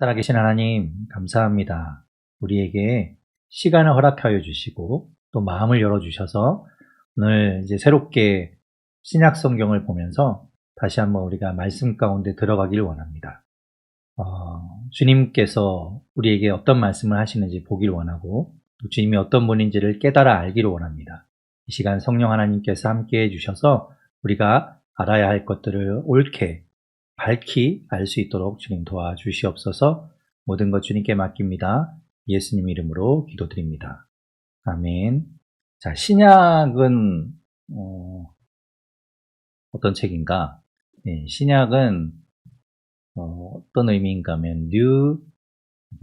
살아계신 하나님, 감사합니다. 우리에게 시간을 허락하여 주시고, 또 마음을 열어주셔서, 오늘 이제 새롭게 신약 성경을 보면서 다시 한번 우리가 말씀 가운데 들어가길 원합니다. 주님께서 우리에게 어떤 말씀을 하시는지 보길 원하고, 또 주님이 어떤 분인지를 깨달아 알기를 원합니다. 이 시간 성령 하나님께서 함께 해주셔서 우리가 알아야 할 것들을 옳게 밝히 알 수 있도록 주님 도와주시옵소서. 모든 것 주님께 맡깁니다. 예수님 이름으로 기도드립니다. 아멘. 자, 신약은 어떤 책인가? 네, 신약은 어떤 의미인가 하면 New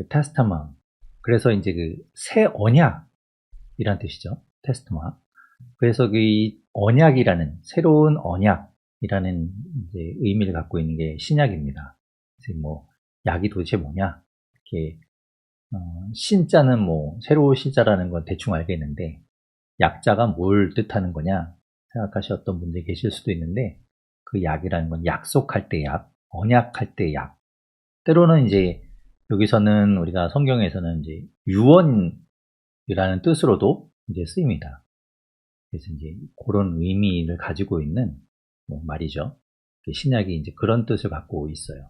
Testament. 그래서 이제 그 새 언약이란 뜻이죠. 테스트만. 그래서 그 언약이라는 새로운 언약이라는 이제 의미를 갖고 있는 게 신약입니다. 그래서 뭐 약이 도대체 뭐냐? 이렇게 신자는 뭐 새로운 신자라는 건 대충 알겠는데 약자가 뭘 뜻하는 거냐 생각하셨던 분들이 계실 수도 있는데 그 약이라는 건 약속할 때 약, 언약할 때 약. 때로는 이제 여기서는 우리가 성경에서는 이제 유언이라는 뜻으로도 이제 쓰입니다. 그래서 이제 그런 의미를 가지고 있는 말이죠. 신약이 이제 그런 뜻을 갖고 있어요.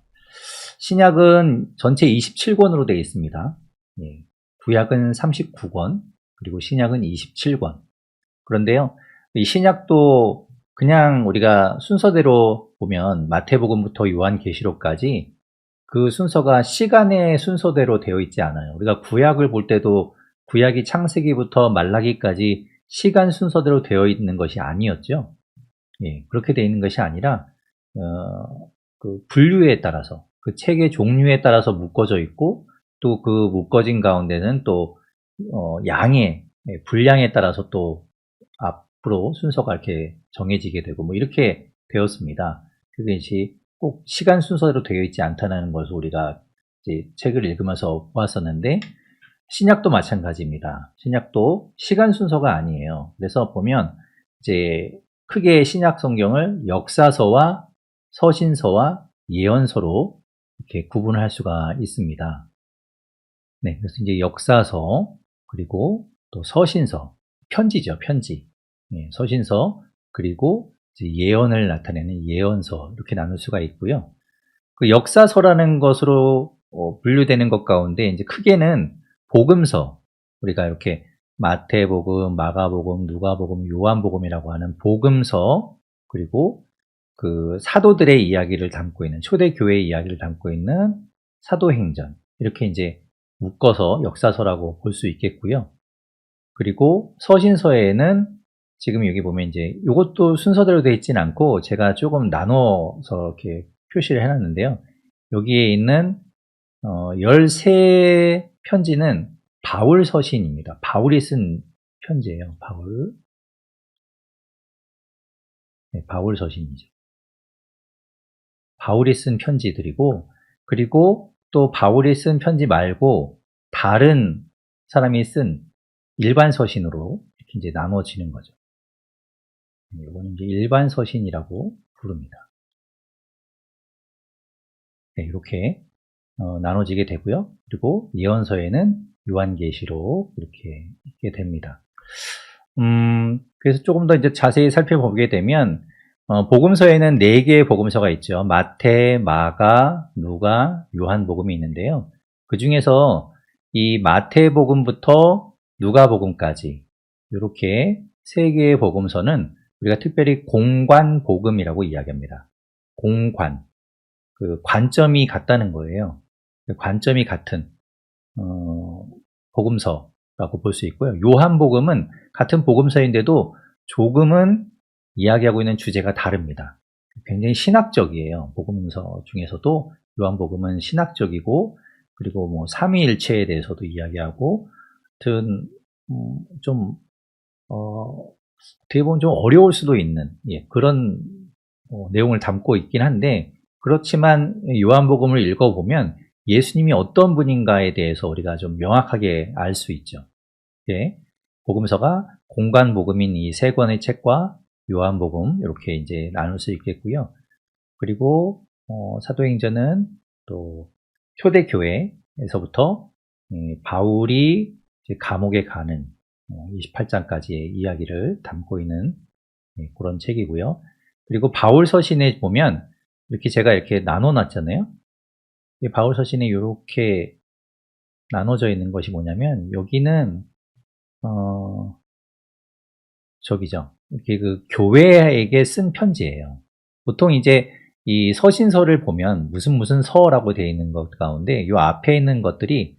신약은 전체 27권으로 되어 있습니다. 구약은 39권, 그리고 신약은 27권. 그런데요, 이 신약도 그냥 우리가 순서대로 보면 마태복음부터 요한계시록까지 그 순서가 시간의 순서대로 되어 있지 않아요. 우리가 구약을 볼 때도 구약이 창세기부터 말라기까지 시간 순서대로 되어 있는 것이 아니었죠. 그렇게 되어 있는 것이 아니라 그 분류에 따라서 그 책의 종류에 따라서 묶어져 있고 또 그 묶어진 가운데는 또 양의 분량에 따라서 또 앞으로 순서가 이렇게 정해지게 되고 뭐 이렇게 되었습니다. 그것이 꼭 시간 순서대로 되어 있지 않다는 것을 우리가 이제 책을 읽으면서 보았었는데 신약도 마찬가지입니다. 신약도 시간 순서가 아니에요. 그래서 보면 이제 크게 신약 성경을 역사서와 서신서와 예언서로 이렇게 구분할 수가 있습니다. 네, 그래서 이제 역사서 그리고 또 서신서, 편지죠, 편지. 서신서 그리고 이제 예언을 나타내는 예언서 이렇게 나눌 수가 있고요. 그 역사서라는 것으로 분류되는 것 가운데 이제 크게는 복음서, 우리가 이렇게 마태복음, 마가복음, 누가복음, 요한복음이라고 하는 복음서, 그리고 그 사도들의 이야기를 담고 있는 초대교회의 이야기를 담고 있는 사도행전, 이렇게 이제 묶어서 역사서라고 볼 수 있겠고요. 그리고 서신서에는 지금 여기 보면 이제 이것도 순서대로 되어 있진 않고 제가 조금 나눠서 이렇게 표시를 해놨는데요. 여기에 있는 13편지는 바울 서신입니다. 바울이 쓴 편지예요. 바울. 네, 바울 서신이죠. 바울이 쓴 편지들이고, 그리고 또 바울이 쓴 편지 말고 다른 사람이 쓴 일반 서신으로 이렇게 이제 나눠지는 거죠. 이거는 이제 일반 서신이라고 부릅니다. 네, 이렇게 나눠지게 되고요. 그리고 예언서에는 요한계시록 이렇게 있게 됩니다. 그래서 조금 더 이제 자세히 살펴보게 되면 복음서에는 4개의 복음서가 있죠. 마태, 마가, 누가, 요한복음이 있는데요. 그 중에서 이 마태복음부터 누가복음까지 이렇게 3개의 복음서는 우리가 특별히 공관복음이라고 이야기합니다. 공관. 그 관점이 같다는 거예요. 관점이 같은 복음서라고 볼 수 있고요. 요한복음은 같은 복음서인데도 조금은 이야기하고 있는 주제가 다릅니다. 굉장히 신학적이에요. 복음서 중에서도 요한복음은 신학적이고 그리고 뭐 삼위일체에 대해서도 이야기하고 하여튼 좀 어떻게 보면 좀 어려울 수도 있는 그런 내용을 담고 있긴 한데 그렇지만 요한복음을 읽어보면 예수님이 어떤 분인가에 대해서 우리가 좀 명확하게 알 수 있죠. 복음서가 공관복음인 이 3권의 책과 요한복음 이렇게 이제 나눌 수 있겠고요. 그리고 사도행전은 또 초대교회에서부터 바울이 이제 감옥에 가는 28장까지의 이야기를 담고 있는 그런 책이고요. 그리고 바울 서신에 보면 이렇게 제가 이렇게 나눠놨잖아요. 바울 서신에 이렇게 나눠져 있는 것이 뭐냐면 여기는 저기죠. 이렇게 그 교회에게 쓴 편지예요. 보통 이제 이 서신서를 보면 무슨 서라고 되어 있는 것 가운데 이 앞에 있는 것들이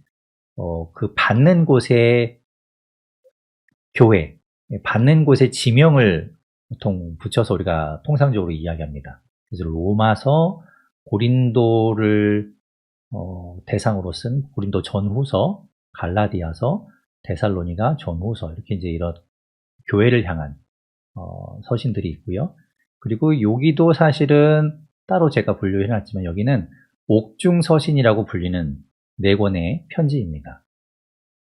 그 받는 곳에 교회, 받는 곳에 지명을 보통 붙여서 우리가 통상적으로 이야기합니다. 그래서 로마서, 고린도를 대상으로 쓴 고린도 전후서, 갈라디아서, 데살로니가 전후서 이렇게 이제 이런 교회를 향한 서신들이 있고요. 그리고 여기도 사실은 따로 제가 분류해놨지만 여기는 옥중 서신이라고 불리는 4권의 편지입니다.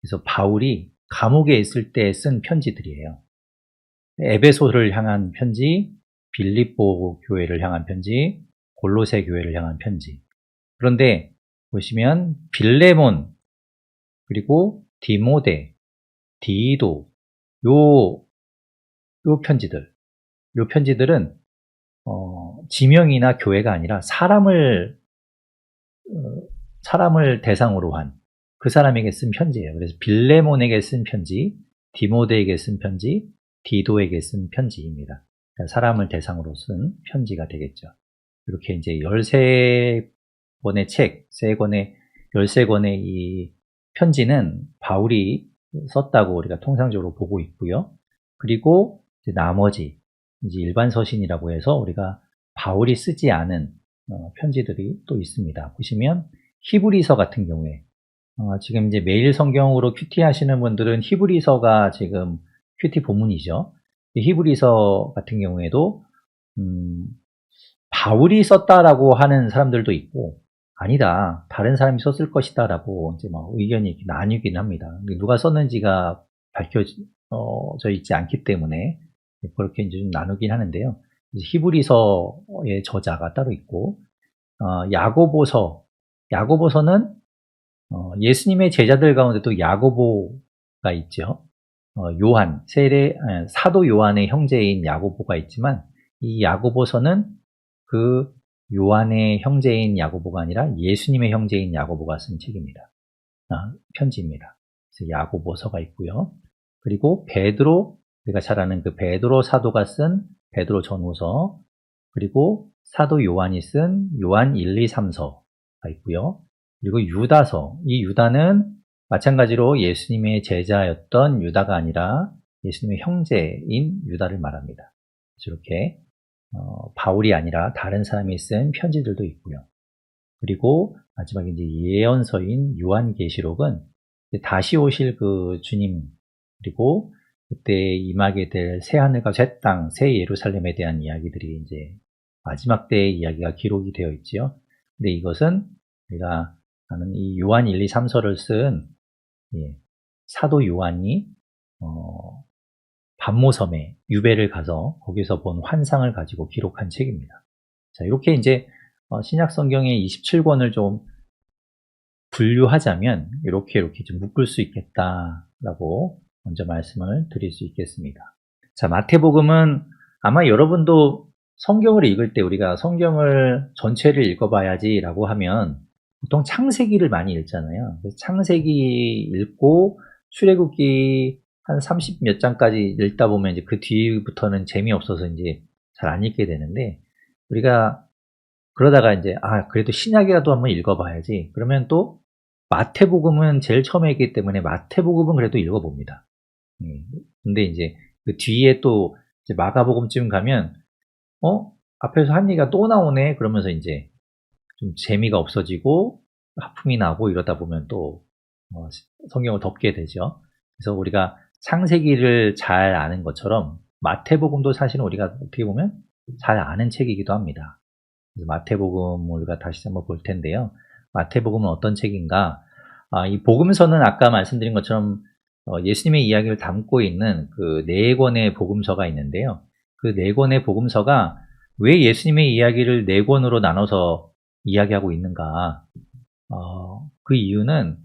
그래서 바울이 감옥에 있을 때 쓴 편지들이에요. 에베소를 향한 편지, 빌립보 교회를 향한 편지, 골로새 교회를 향한 편지. 그런데 보시면 빌레몬, 그리고 디모데, 디도, 요 편지들은 지명이나 교회가 아니라 사람을 대상으로 한 그 사람에게 쓴 편지예요. 그래서 빌레몬에게 쓴 편지, 디모데에게 쓴 편지, 디도에게 쓴 편지입니다. 그러니까 사람을 대상으로 쓴 편지가 되겠죠. 이렇게 이제 13권의 책, 13권의 이 편지는 바울이 썼다고 우리가 통상적으로 보고 있고요. 그리고 이제 나머지 이제 일반 서신이라고 해서 우리가 바울이 쓰지 않은 편지들이 또 있습니다. 보시면 히브리서 같은 경우에 지금 이제 매일 성경으로 큐티 하시는 분들은 히브리서가 지금 큐티 본문이죠. 히브리서 같은 경우에도 바울이 썼다라고 하는 사람들도 있고 아니다, 다른 사람이 썼을 것이다라고 이제 막 의견이 나뉘긴 합니다. 누가 썼는지가 밝혀져 있지 않기 때문에 그렇게 이제 좀 나누긴 하는데요. 히브리서의 저자가 따로 있고 야고보서는 예수님의 제자들 가운데도 야고보가 있죠. 사도 요한의 형제인 야고보가 있지만 이 야고보서는 그 요한의 형제인 야고보가 아니라 예수님의 형제인 야고보가 쓴 책입니다. 편지입니다. 그래서 야고보서가 있고요. 그리고 우리가 잘 아는 그 베드로 사도가 쓴 베드로 전후서, 그리고 사도 요한이 쓴 요한 1, 2, 3서가 있고요. 그리고 유다서, 이 유다는 마찬가지로 예수님의 제자였던 유다가 아니라 예수님의 형제인 유다를 말합니다. 이렇게 바울이 아니라 다른 사람이 쓴 편지들도 있고요. 그리고 마지막에 이제 예언서인 요한계시록은 다시 오실 그 주님, 그리고 그때 임하게 될 새 하늘과 새 땅, 새 예루살렘에 대한 이야기들이 이제 마지막 때의 이야기가 기록이 되어 있지요. 근데 이것은 우리가 아는 이 요한 1, 2, 3서를 쓴 사도 요한이 반모섬에 유배를 가서 거기서 본 환상을 가지고 기록한 책입니다. 자, 이렇게 이제 신약 성경의 27권을 좀 분류하자면 이렇게 좀 묶을 수 있겠다라고 먼저 말씀을 드릴 수 있겠습니다. 자, 마태복음은 아마 여러분도 성경을 읽을 때 우리가 성경을 전체를 읽어봐야지라고 하면 보통 창세기를 많이 읽잖아요. 그래서 창세기 읽고 출애굽기 한 30 몇 장까지 읽다 보면 이제 그 뒤부터는 재미없어서 이제 잘 안 읽게 되는데, 우리가 그러다가 이제 그래도 신약이라도 한번 읽어봐야지. 그러면 또 마태복음은 제일 처음에 있기 때문에 마태복음은 그래도 읽어봅니다. 근데 이제 그 뒤에 또 이제 마가복음쯤 가면 앞에서 한 얘기가 또 나오네 그러면서 이제 좀 재미가 없어지고 하품이 나고 이러다 보면 또 성경을 덮게 되죠. 그래서 우리가 창세기를 잘 아는 것처럼 마태복음도 사실은 우리가 어떻게 보면 잘 아는 책이기도 합니다. 마태복음을 우리가 다시 한번 볼 텐데요. 마태복음은 어떤 책인가? 이 복음서는 아까 말씀드린 것처럼 예수님의 이야기를 담고 있는 그 4권의 복음서가 있는데요. 그 4권의 복음서가 왜 예수님의 이야기를 4권으로 나눠서 이야기하고 있는가? 그 이유는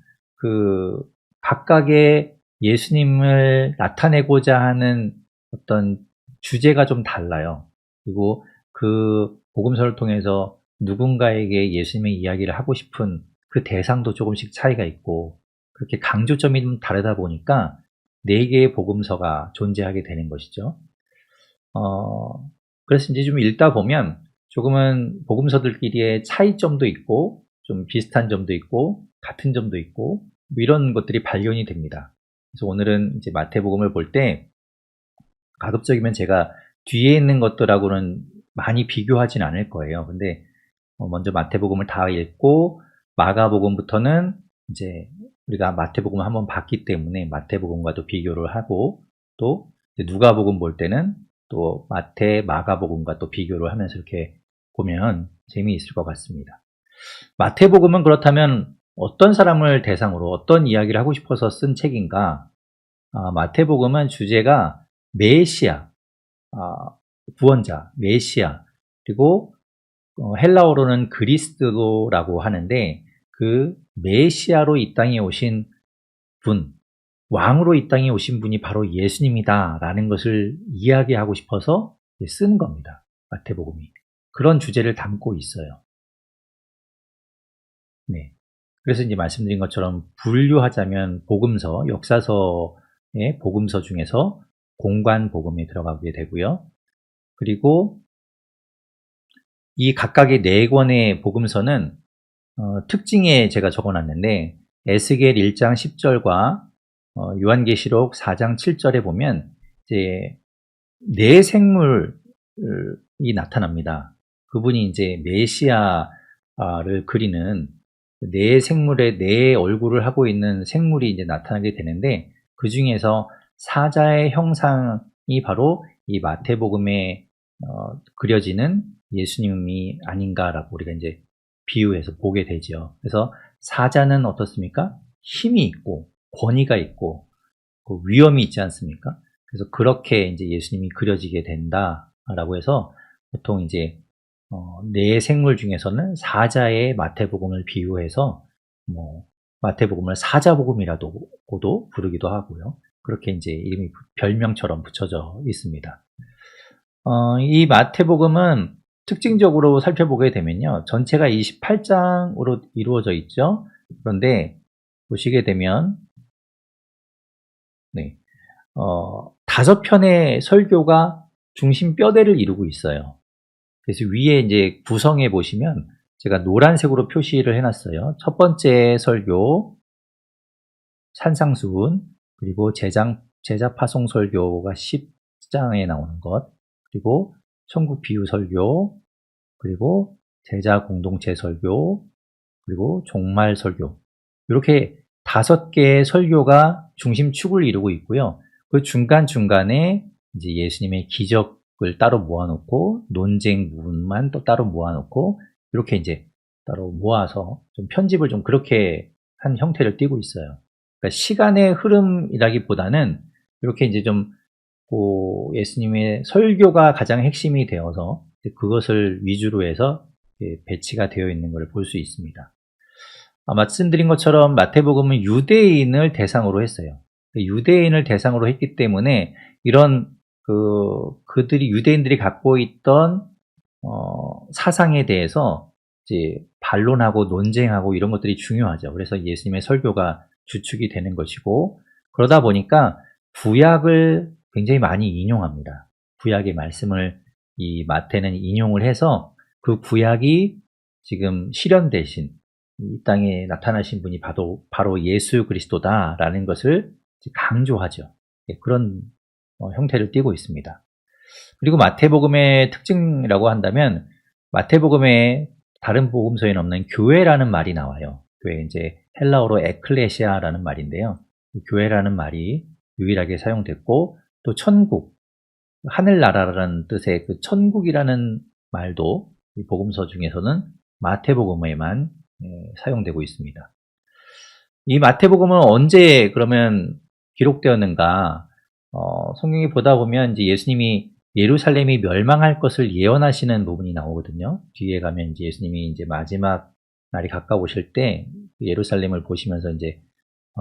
각각의 예수님을 나타내고자 하는 어떤 주제가 좀 달라요. 그리고 그 복음서를 통해서 누군가에게 예수님의 이야기를 하고 싶은 그 대상도 조금씩 차이가 있고, 그렇게 강조점이 좀 다르다 보니까 4개의 복음서가 존재하게 되는 것이죠. 그래서 이제 좀 읽다 보면 조금은 복음서들끼리의 차이점도 있고, 좀 비슷한 점도 있고, 같은 점도 있고, 뭐 이런 것들이 발견이 됩니다. 그래서 오늘은 이제 마태복음을 볼 때 가급적이면 제가 뒤에 있는 것들하고는 많이 비교하진 않을 거예요. 근데 먼저 마태복음을 다 읽고 마가복음부터는 이제 우리가 마태복음을 한번 봤기 때문에 마태복음과도 비교를 하고, 또 누가복음 볼 때는 또 마태, 마가복음과 또 비교를 하면서 이렇게 보면 재미있을 것 같습니다. 마태복음은 그렇다면 어떤 사람을 대상으로 어떤 이야기를 하고 싶어서 쓴 책인가? 마태복음은 주제가 메시아, 구원자, 메시아, 그리고 헬라어로는 그리스도라고 하는데, 그 메시아로 이 땅에 오신 분, 왕으로 이 땅에 오신 분이 바로 예수님이다 라는 것을 이야기하고 싶어서 쓴 겁니다. 마태복음이. 그런 주제를 담고 있어요. 네. 그래서 이제 말씀드린 것처럼 분류하자면 복음서, 역사서의 복음서 중에서 공관복음에 들어가게 되고요. 그리고 이 각각의 4권의 복음서는 특징에 제가 적어놨는데, 에스겔 1장 10절과 요한계시록 4장 7절에 보면 이제 4생물이 나타납니다. 그분이 이제 메시아를 그리는 4생물의 4 얼굴을 하고 있는 생물이 이제 나타나게 되는데, 그 중에서 사자의 형상이 바로 이 마태복음에 그려지는 예수님이 아닌가라고 우리가 이제 비유해서 보게 되죠. 그래서 사자는 어떻습니까? 힘이 있고 권위가 있고 위엄이 있지 않습니까? 그래서 그렇게 이제 예수님이 그려지게 된다라고 해서 보통 이제 4생물 중에서는 사자의 마태복음을 비유해서 마태복음을 사자복음이라고도 부르기도 하고요. 그렇게 이제 이름이 별명처럼 붙여져 있습니다. 이 마태복음은 특징적으로 살펴보게 되면요, 전체가 28장으로 이루어져 있죠. 그런데 보시게 되면 5편의 설교가 중심 뼈대를 이루고 있어요. 그래서 위에 이제 구성해 보시면 제가 노란색으로 표시를 해놨어요. 첫 번째 설교 산상수훈, 그리고 제자파송 설교가 10장에 나오는 것, 그리고 천국 비유 설교, 그리고 제자 공동체 설교, 그리고 종말 설교, 이렇게 5개의 설교가 중심축을 이루고 있고요. 그 중간중간에 이제 예수님의 기적을 따로 모아놓고 논쟁문만 또 따로 모아놓고 이렇게 이제 따로 모아서 좀 편집을 좀 그렇게 한 형태를 띠고 있어요. 그러니까 시간의 흐름이라기보다는 이렇게 이제 좀 예수님의 설교가 가장 핵심이 되어서 그것을 위주로 해서 배치가 되어 있는 것을 볼 수 있습니다. 말씀드린 것처럼 마태복음은 유대인을 대상으로 했어요. 유대인을 대상으로 했기 때문에 이런 유대인들이 갖고 있던 사상에 대해서 이제 반론하고 논쟁하고 이런 것들이 중요하죠. 그래서 예수님의 설교가 주축이 되는 것이고, 그러다 보니까 구약을 굉장히 많이 인용합니다. 구약의 말씀을 이 마태는 인용을 해서 그 구약이 지금 실현되신 이 땅에 나타나신 분이 바로 예수 그리스도다라는 것을 강조하죠. 그런 형태를 띠고 있습니다. 그리고 마태복음의 특징이라고 한다면, 마태복음에 다른 복음서에는 없는 교회라는 말이 나와요. 교회, 이제 헬라어로 에클레시아라는 말인데요. 교회라는 말이 유일하게 사용됐고, 또 천국, 하늘나라라는 뜻의 그 천국이라는 말도 이 복음서 중에서는 마태복음에만 사용되고 있습니다. 이 마태복음은 언제 그러면 기록되었는가? 성경에 보다 보면 이제 예수님이 예루살렘이 멸망할 것을 예언하시는 부분이 나오거든요. 뒤에 가면 이제 예수님이 이제 마지막 날이 가까우실 때 예루살렘을 보시면서 이제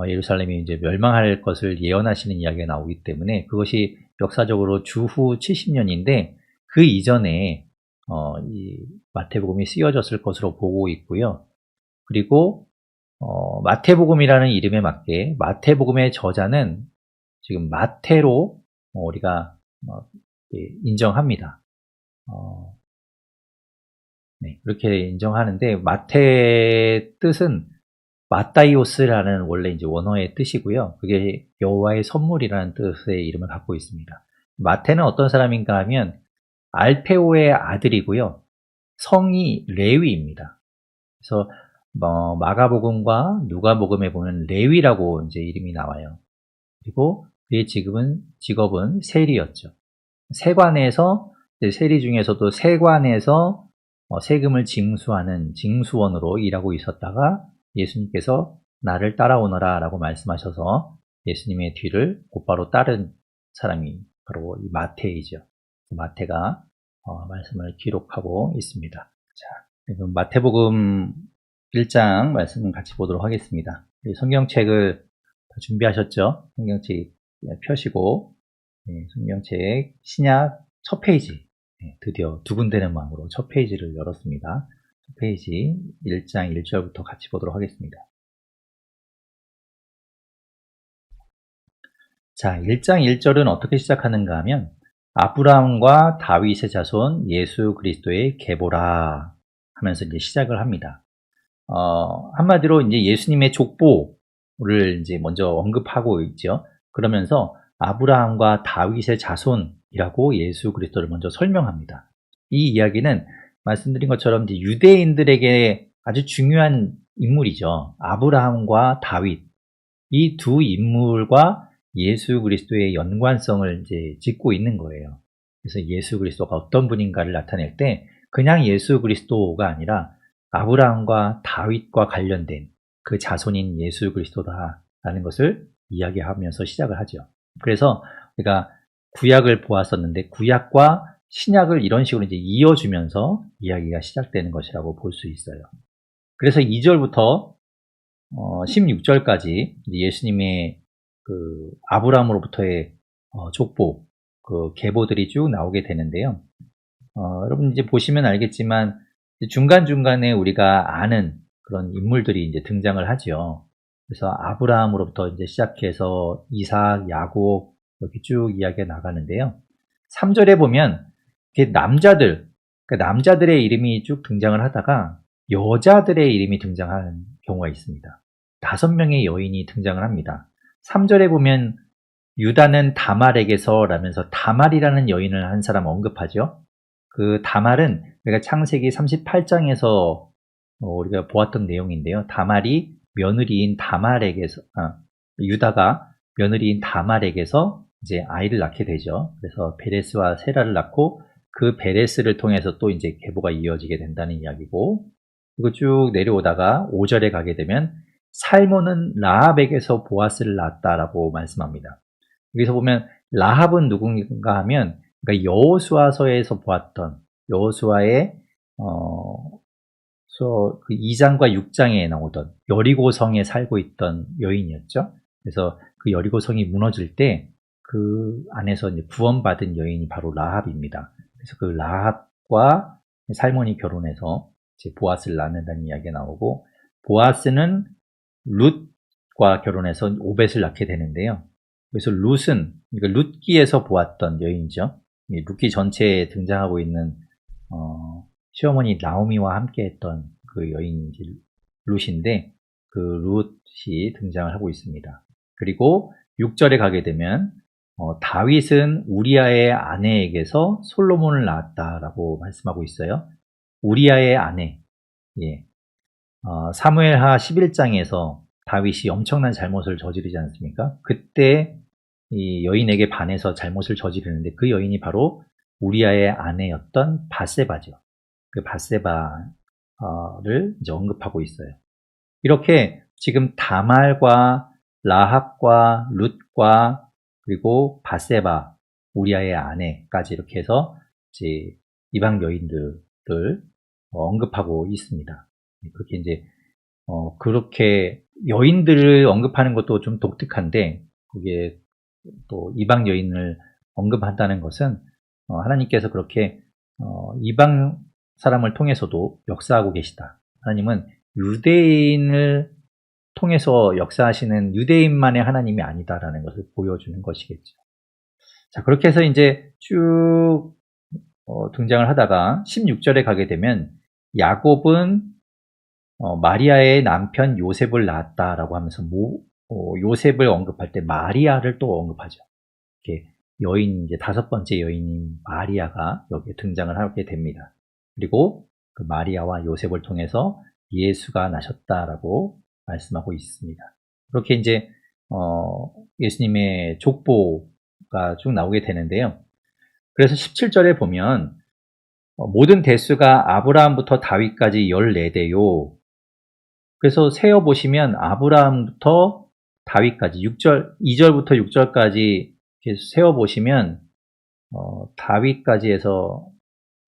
예루살렘이 이제 멸망할 것을 예언하시는 이야기가 나오기 때문에 그것이 역사적으로 주후 70년인데 그 이전에 이 마태복음이 쓰여졌을 것으로 보고 있고요. 그리고 마태복음이라는 이름에 맞게 마태복음의 저자는 지금 마태로 우리가 인정합니다. 네, 그렇게 인정하는데 마태의 뜻은 마타이오스라는 원래 이제 원어의 뜻이고요. 그게 여호와의 선물이라는 뜻의 이름을 갖고 있습니다. 마태는 어떤 사람인가 하면 알페오의 아들이고요. 성이 레위입니다. 그래서 마가복음과 누가복음에 보면 레위라고 이제 이름이 나와요. 그리고 그의 직업은 세리였죠. 세관에서 세리 중에서도 세관에서 세금을 징수하는 징수원으로 일하고 있었다가 예수님께서 나를 따라오너라 라고 말씀하셔서 예수님의 뒤를 곧바로 따른 사람이 바로 이 마태이죠. 마태가 말씀을 기록하고 있습니다. 자, 그럼 마태복음 1장 말씀 같이 보도록 하겠습니다. 성경책을 준비하셨죠? 성경책 펴시고 성경책 신약 첫 페이지 드디어 두근대는 마음으로 첫 페이지를 열었습니다. 첫 페이지 1장 1절부터 같이 보도록 하겠습니다. 자, 1장 1절은 어떻게 시작하는가 하면 아브라함과 다윗의 자손 예수 그리스도의 계보라 하면서 이제 시작을 합니다. 한마디로 이제 예수님의 족보를 이제 먼저 언급하고 있죠. 그러면서 아브라함과 다윗의 자손이라고 예수 그리스도를 먼저 설명합니다. 이 이야기는 말씀드린 것처럼 이제 유대인들에게 아주 중요한 인물이죠. 아브라함과 다윗. 이 두 인물과 예수 그리스도의 연관성을 이제 짓고 있는 거예요. 그래서 예수 그리스도가 어떤 분인가를 나타낼 때 그냥 예수 그리스도가 아니라 아브라함과 다윗과 관련된 그 자손인 예수 그리스도다라는 것을 이야기하면서 시작을 하죠. 그래서 우리가 구약을 보았었는데 구약과 신약을 이런 식으로 이제 이어주면서 이야기가 시작되는 것이라고 볼 수 있어요. 그래서 2절부터 16절까지 예수님의 그 아브라함으로부터의 족보, 그 계보들이 쭉 나오게 되는데요. 여러분 이제 보시면 알겠지만 중간중간에 우리가 아는 그런 인물들이 이제 등장을 하죠. 그래서 아브라함으로부터 이제 시작해서 이삭, 야곱 이렇게 쭉 이야기가 나가는데요. 3절에 보면 남자들, 그러니까 남자들의 이름이 쭉 등장을 하다가 여자들의 이름이 등장하는 경우가 있습니다. 5명의 여인이 등장을 합니다. 3절에 보면 유다는 다말에게서 라면서 다말이라는 여인을 한 사람 언급하죠. 그 다말은 우리가 창세기 38장에서 우리가 보았던 내용인데요. 다말이 며느리인 다말에게서 유다가 며느리인 다말에게서 이제 아이를 낳게 되죠. 그래서 베레스와 세라를 낳고 그 베레스를 통해서 또 이제 계보가 이어지게 된다는 이야기고, 그리고 쭉 내려오다가 5절에 가게 되면 살몬은 라합에게서 보아스를 낳았다라고 말씀합니다. 여기서 보면 라합은 누군가 하면 그러니까 여호수아서에서 보았던 여호수아의 그 2장과 6장에 나오던 여리고성에 살고 있던 여인이었죠. 그래서 그 여리고성이 무너질 때 그 안에서 이제 구원받은 여인이 바로 라합입니다. 그래서 그 라합과 살몬이 결혼해서 이제 보아스를 낳는다는 이야기가 나오고, 보아스는 룻과 결혼해서 오벳을 낳게 되는데요. 그래서 룻은 그러니까 룻기에서 보았던 여인이죠. 룻기 전체에 등장하고 있는 시어머니 나오미와 함께했던 그 여인이 룻인데 그 룻이 등장을 하고 있습니다. 그리고 6절에 가게 되면 다윗은 우리아의 아내에게서 솔로몬을 낳았다라고 말씀하고 있어요. 우리아의 아내, 사무엘하 11장에서 다윗이 엄청난 잘못을 저지르지 않습니까? 그때 이 여인에게 반해서 잘못을 저지르는데 그 여인이 바로 우리아의 아내였던 바세바죠. 그 바세바를 이제 언급하고 있어요. 이렇게 지금 다말과 라합과 룻과 그리고 바세바, 우리아의 아내까지 이렇게 해서 이제 이방 여인들을 언급하고 있습니다. 그렇게 이제 그렇게 여인들을 언급하는 것도 좀 독특한데, 그게 또 이방 여인을 언급한다는 것은 하나님께서 그렇게 이방 사람을 통해서도 역사하고 계시다. 하나님은 유대인을 통해서 역사하시는 유대인만의 하나님이 아니다라는 것을 보여주는 것이겠죠. 자, 그렇게 해서 이제 쭉 등장을 하다가 16절에 가게 되면 야곱은 마리아의 남편 요셉을 낳았다라고 하면서 요셉을 언급할 때 마리아를 또 언급하죠. 이렇게 여인, 이제 5번째 여인인 마리아가 여기에 등장을 하게 됩니다. 그리고 그 마리아와 요셉을 통해서 예수가 나셨다라고 말씀하고 있습니다. 그렇게 이제 예수님의 족보가 쭉 나오게 되는데요. 그래서 17절에 보면 모든 대수가 아브라함부터 다윗까지 14대요. 그래서 세어보시면 아브라함부터 다윗까지 2절부터 6절까지 세어보시면 다윗까지 해서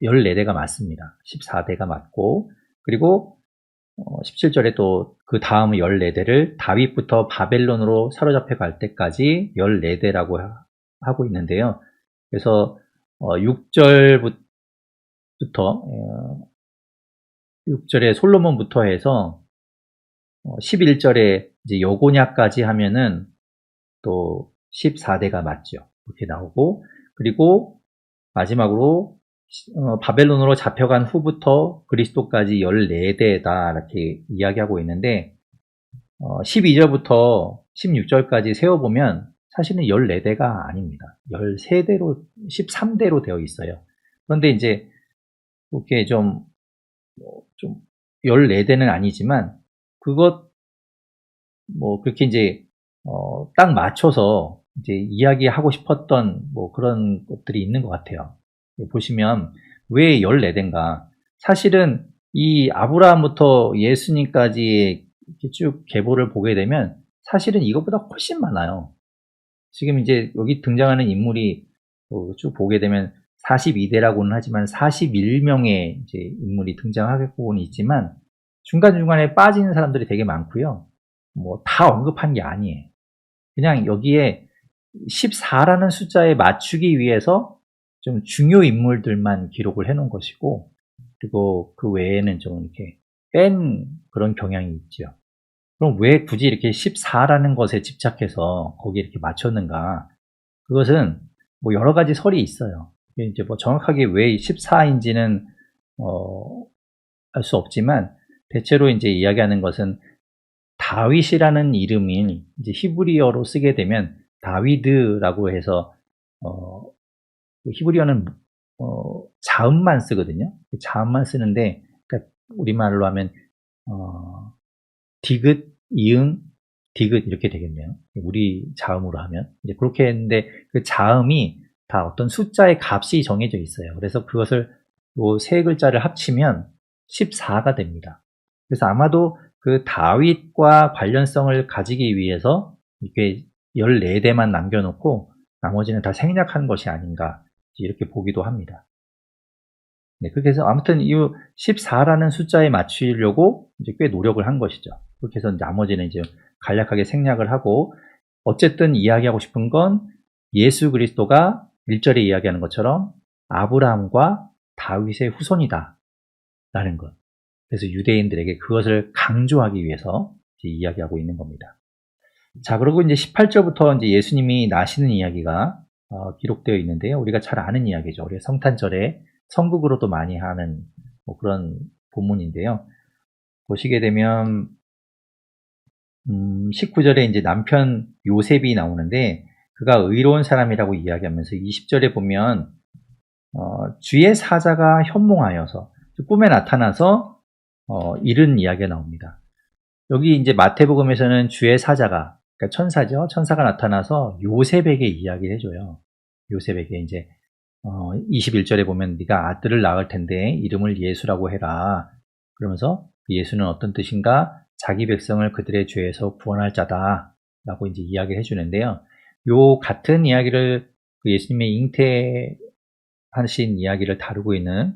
14대가 맞습니다. 14대가 맞고, 그리고 17절에 또 그 다음 14대를 다윗부터 바벨론으로 사로잡혀 갈 때까지 14대라고 하고 있는데요. 그래서 6절에 솔로몬부터 해서 11절에 이제 여고냐까지 하면은 또 14대가 맞죠. 이렇게 나오고, 그리고 마지막으로 바벨론으로 잡혀간 후부터 그리스도까지 14대다 이렇게 이야기하고 있는데 12절부터 16절까지 세어보면 사실은 14대가 아닙니다. 13대로 13대로 되어 있어요. 그런데 이제 이렇게 좀 14대는 아니지만 그것 그렇게 이제 딱 맞춰서 이제 이야기하고 싶었던 그런 것들이 있는 것 같아요. 보시면 왜 14대인가? 사실은 이 아브라함부터 예수님까지 이렇게 쭉 계보를 보게 되면 사실은 이것보다 훨씬 많아요. 지금 이제 여기 등장하는 인물이 쭉 보게 되면 42대라고는 하지만 41명의 이제 인물이 등장하고는 있지만 중간중간에 빠지는 사람들이 되게 많고요. 다 언급한 게 아니에요. 그냥 여기에 14라는 숫자에 맞추기 위해서 좀 중요 인물들만 기록을 해 놓은 것이고, 그리고 그 외에는 좀 이렇게 뺀 그런 경향이 있죠. 그럼 왜 굳이 이렇게 14라는 것에 집착해서 거기에 이렇게 맞췄는가? 그것은 여러 가지 설이 있어요. 이제 정확하게 왜 14인지는 알 수 없지만 대체로 이제 이야기하는 것은 다윗이라는 이름이 이제 히브리어로 쓰게 되면 다위드라고 해서 히브리어는 자음만 쓰거든요. 자음만 쓰는데, 그러니까 우리말로 하면 디귿, 이응, 디귿 이렇게 되겠네요. 우리 자음으로 하면 이제 그렇게 했는데 그 자음이 다 어떤 숫자의 값이 정해져 있어요. 그래서 그것을 요 세 글자를 합치면 14가 됩니다. 그래서 아마도 그 다윗과 관련성을 가지기 위해서 이게 14대만 남겨놓고 나머지는 다 생략한 것이 아닌가 이렇게 보기도 합니다. 네, 그렇게 해서 아무튼 이 14라는 숫자에 맞추려고 이제 꽤 노력을 한 것이죠. 그렇게 해서 나머지는 이제 간략하게 생략을 하고, 어쨌든 이야기하고 싶은 건 예수 그리스도가 1절에 이야기하는 것처럼 아브라함과 다윗의 후손이다 라는 것. 그래서 유대인들에게 그것을 강조하기 위해서 이제 이야기하고 있는 겁니다. 자, 그리고 이제 18절부터 이제 예수님이 나시는 이야기가 기록되어 있는데요. 우리가 잘 아는 이야기죠. 우리 성탄절에 성국으로도 많이 하는 그런 본문인데요. 보시게 되면 19절에 이제 남편 요셉이 나오는데 그가 의로운 사람이라고 이야기하면서 20절에 보면 주의 사자가 현몽하여서 꿈에 나타나서 이른 이야기가 나옵니다. 여기 이제 마태복음에서는 주의 사자가, 그러니까 천사죠. 천사가 나타나서 요셉에게 이야기를 해줘요. 요셉에게 이제 21절에 보면 네가 아들을 낳을 텐데 이름을 예수라고 해라. 그러면서 예수는 어떤 뜻인가? 자기 백성을 그들의 죄에서 구원할 자다 라고 이제 이야기를 해주는데요. 요 같은 이야기를 그 예수님의 잉태하신 이야기를 다루고 있는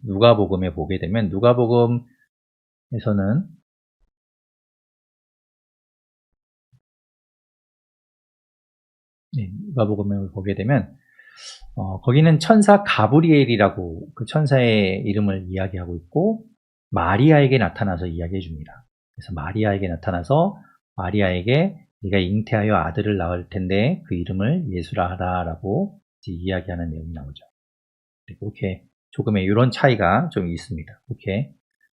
누가복음에 보게 되면 누가복음 에서는 누가복음을 보게 되면 거기는 천사 가브리엘이라고 그 천사의 이름을 이야기하고 있고 마리아에게 나타나서 이야기해 줍니다. 그래서 마리아에게 나타나서 마리아에게 네가 잉태하여 아들을 낳을 텐데 그 이름을 예수라 하라라고 이야기하는 내용이 나오죠. 그렇게 조금의 이런 차이가 좀 있습니다. 오케이.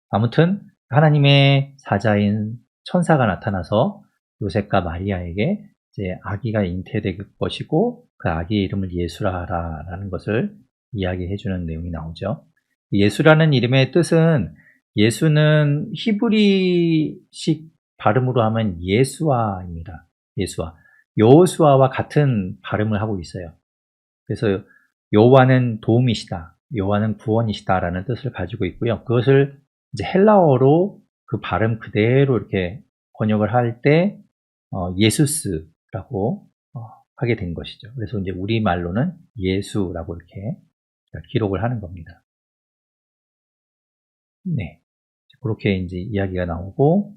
아무튼 하나님의 사자인 천사가 나타나서 요셉과 마리아에게 이제 아기가 잉태될 것이고 그 아기의 이름을 예수라 하라라는 것을 이야기해 주는 내용이 나오죠. 예수라는 이름의 뜻은 예수는 히브리식 발음으로 하면 예수아입니다. 예수아. 여호수아와 같은 발음을 하고 있어요. 그래서 여호와는 도움이시다. 여호와는 구원이시다라는 뜻을 가지고 있고요. 그것을 이제 헬라어로 그 발음 그대로 이렇게 번역을 할 때 예수스라고 하게 된 것이죠. 그래서 이제 우리말로는 예수라고 이렇게 기록을 하는 겁니다. 네. 그렇게 이제 이야기가 나오고,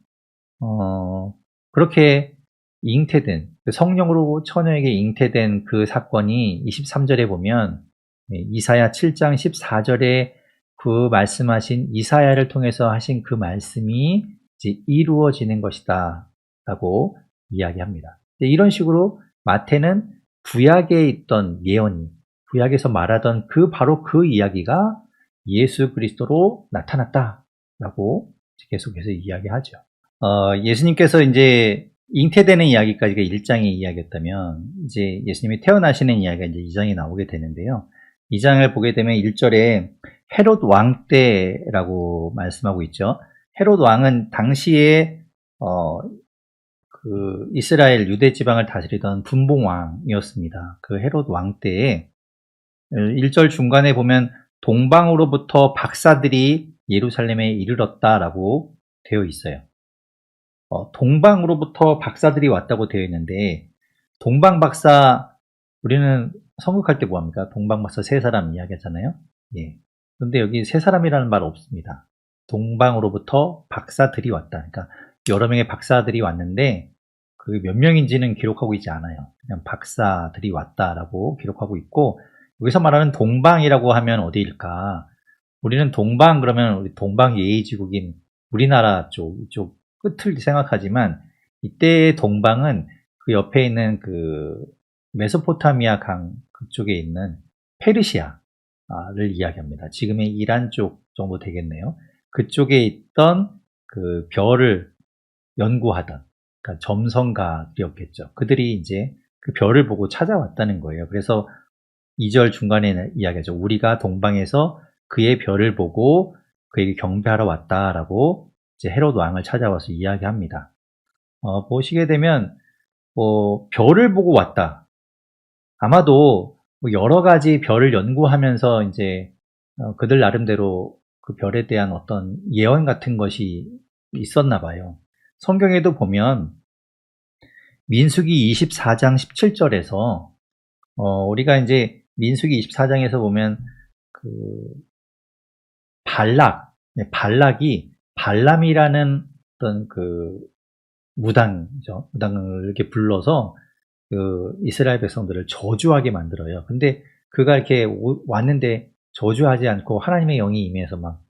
그렇게 잉태된, 성령으로 처녀에게 잉태된 그 사건이 23절에 보면, 이사야 7장 14절에 그 말씀하신 이사야를 통해서 하신 그 말씀이 이제 이루어지는 것이다 라고 이야기합니다. 이런 식으로 마태는 구약에 있던 예언이, 구약에서 말하던 바로 그 이야기가 예수 그리스도로 나타났다라고 계속해서 이야기하죠. 예수님께서 이제 잉태되는 이야기까지가 1장의 이야기였다면 이제 예수님이 태어나시는 이야기가 이제 2장에 나오게 되는데요. 2장을 보게 되면 1절에 헤롯 왕 때라고 말씀하고 있죠. 헤롯 왕은 당시에 그 이스라엘 유대 지방을 다스리던 분봉왕이었습니다. 그 헤롯 왕 때에 1절 중간에 보면 동방으로부터 박사들이 예루살렘에 이르렀다라고 되어 있어요. 동방으로부터 박사들이 왔다고 되어 있는데 동방 박사 우리는 선곡할 때 뭐합니까? 동방 박사 세 사람 이야기하잖아요. 예. 그런데 여기 세 사람이라는 말 없습니다. 동방으로부터 박사들이 왔다. 그러니까 여러 명의 박사들이 왔는데 그 몇 명인지는 기록하고 있지 않아요. 그냥 박사들이 왔다라고 기록하고 있고 여기서 말하는 동방이라고 하면 어디일까? 우리는 동방 그러면 우리 동방 예의지국인 우리나라 이쪽 끝을 생각하지만 이때의 동방은 그 옆에 있는 그 메소포타미아 강 그쪽에 있는 페르시아를 이야기합니다. 지금의 이란 쪽 정도 되겠네요. 그쪽에 있던 그 별을 연구하던 그러니까 점성가들이었겠죠. 그들이 이제 그 별을 보고 찾아왔다는 거예요. 그래서 2절 중간에 이야기하죠. 우리가 동방에서 그의 별을 보고 그에게 경배하러 왔다라고 이제 헤롯 왕을 찾아와서 이야기합니다. 보시게 되면 별을 보고 왔다. 아마도 여러 가지 별을 연구하면서 이제 그들 나름대로 그 별에 대한 어떤 예언 같은 것이 있었나 봐요. 성경에도 보면 민수기 24장 17절에서 우리가 이제 민수기 24장에서 보면 그 발락이 발람이라는 어떤 그 무당이죠. 무당을 이렇게 불러서 그 이스라엘 백성들을 저주하게 만들어요. 근데 그가 이렇게 왔는데 저주하지 않고 하나님의 영이 임해서 막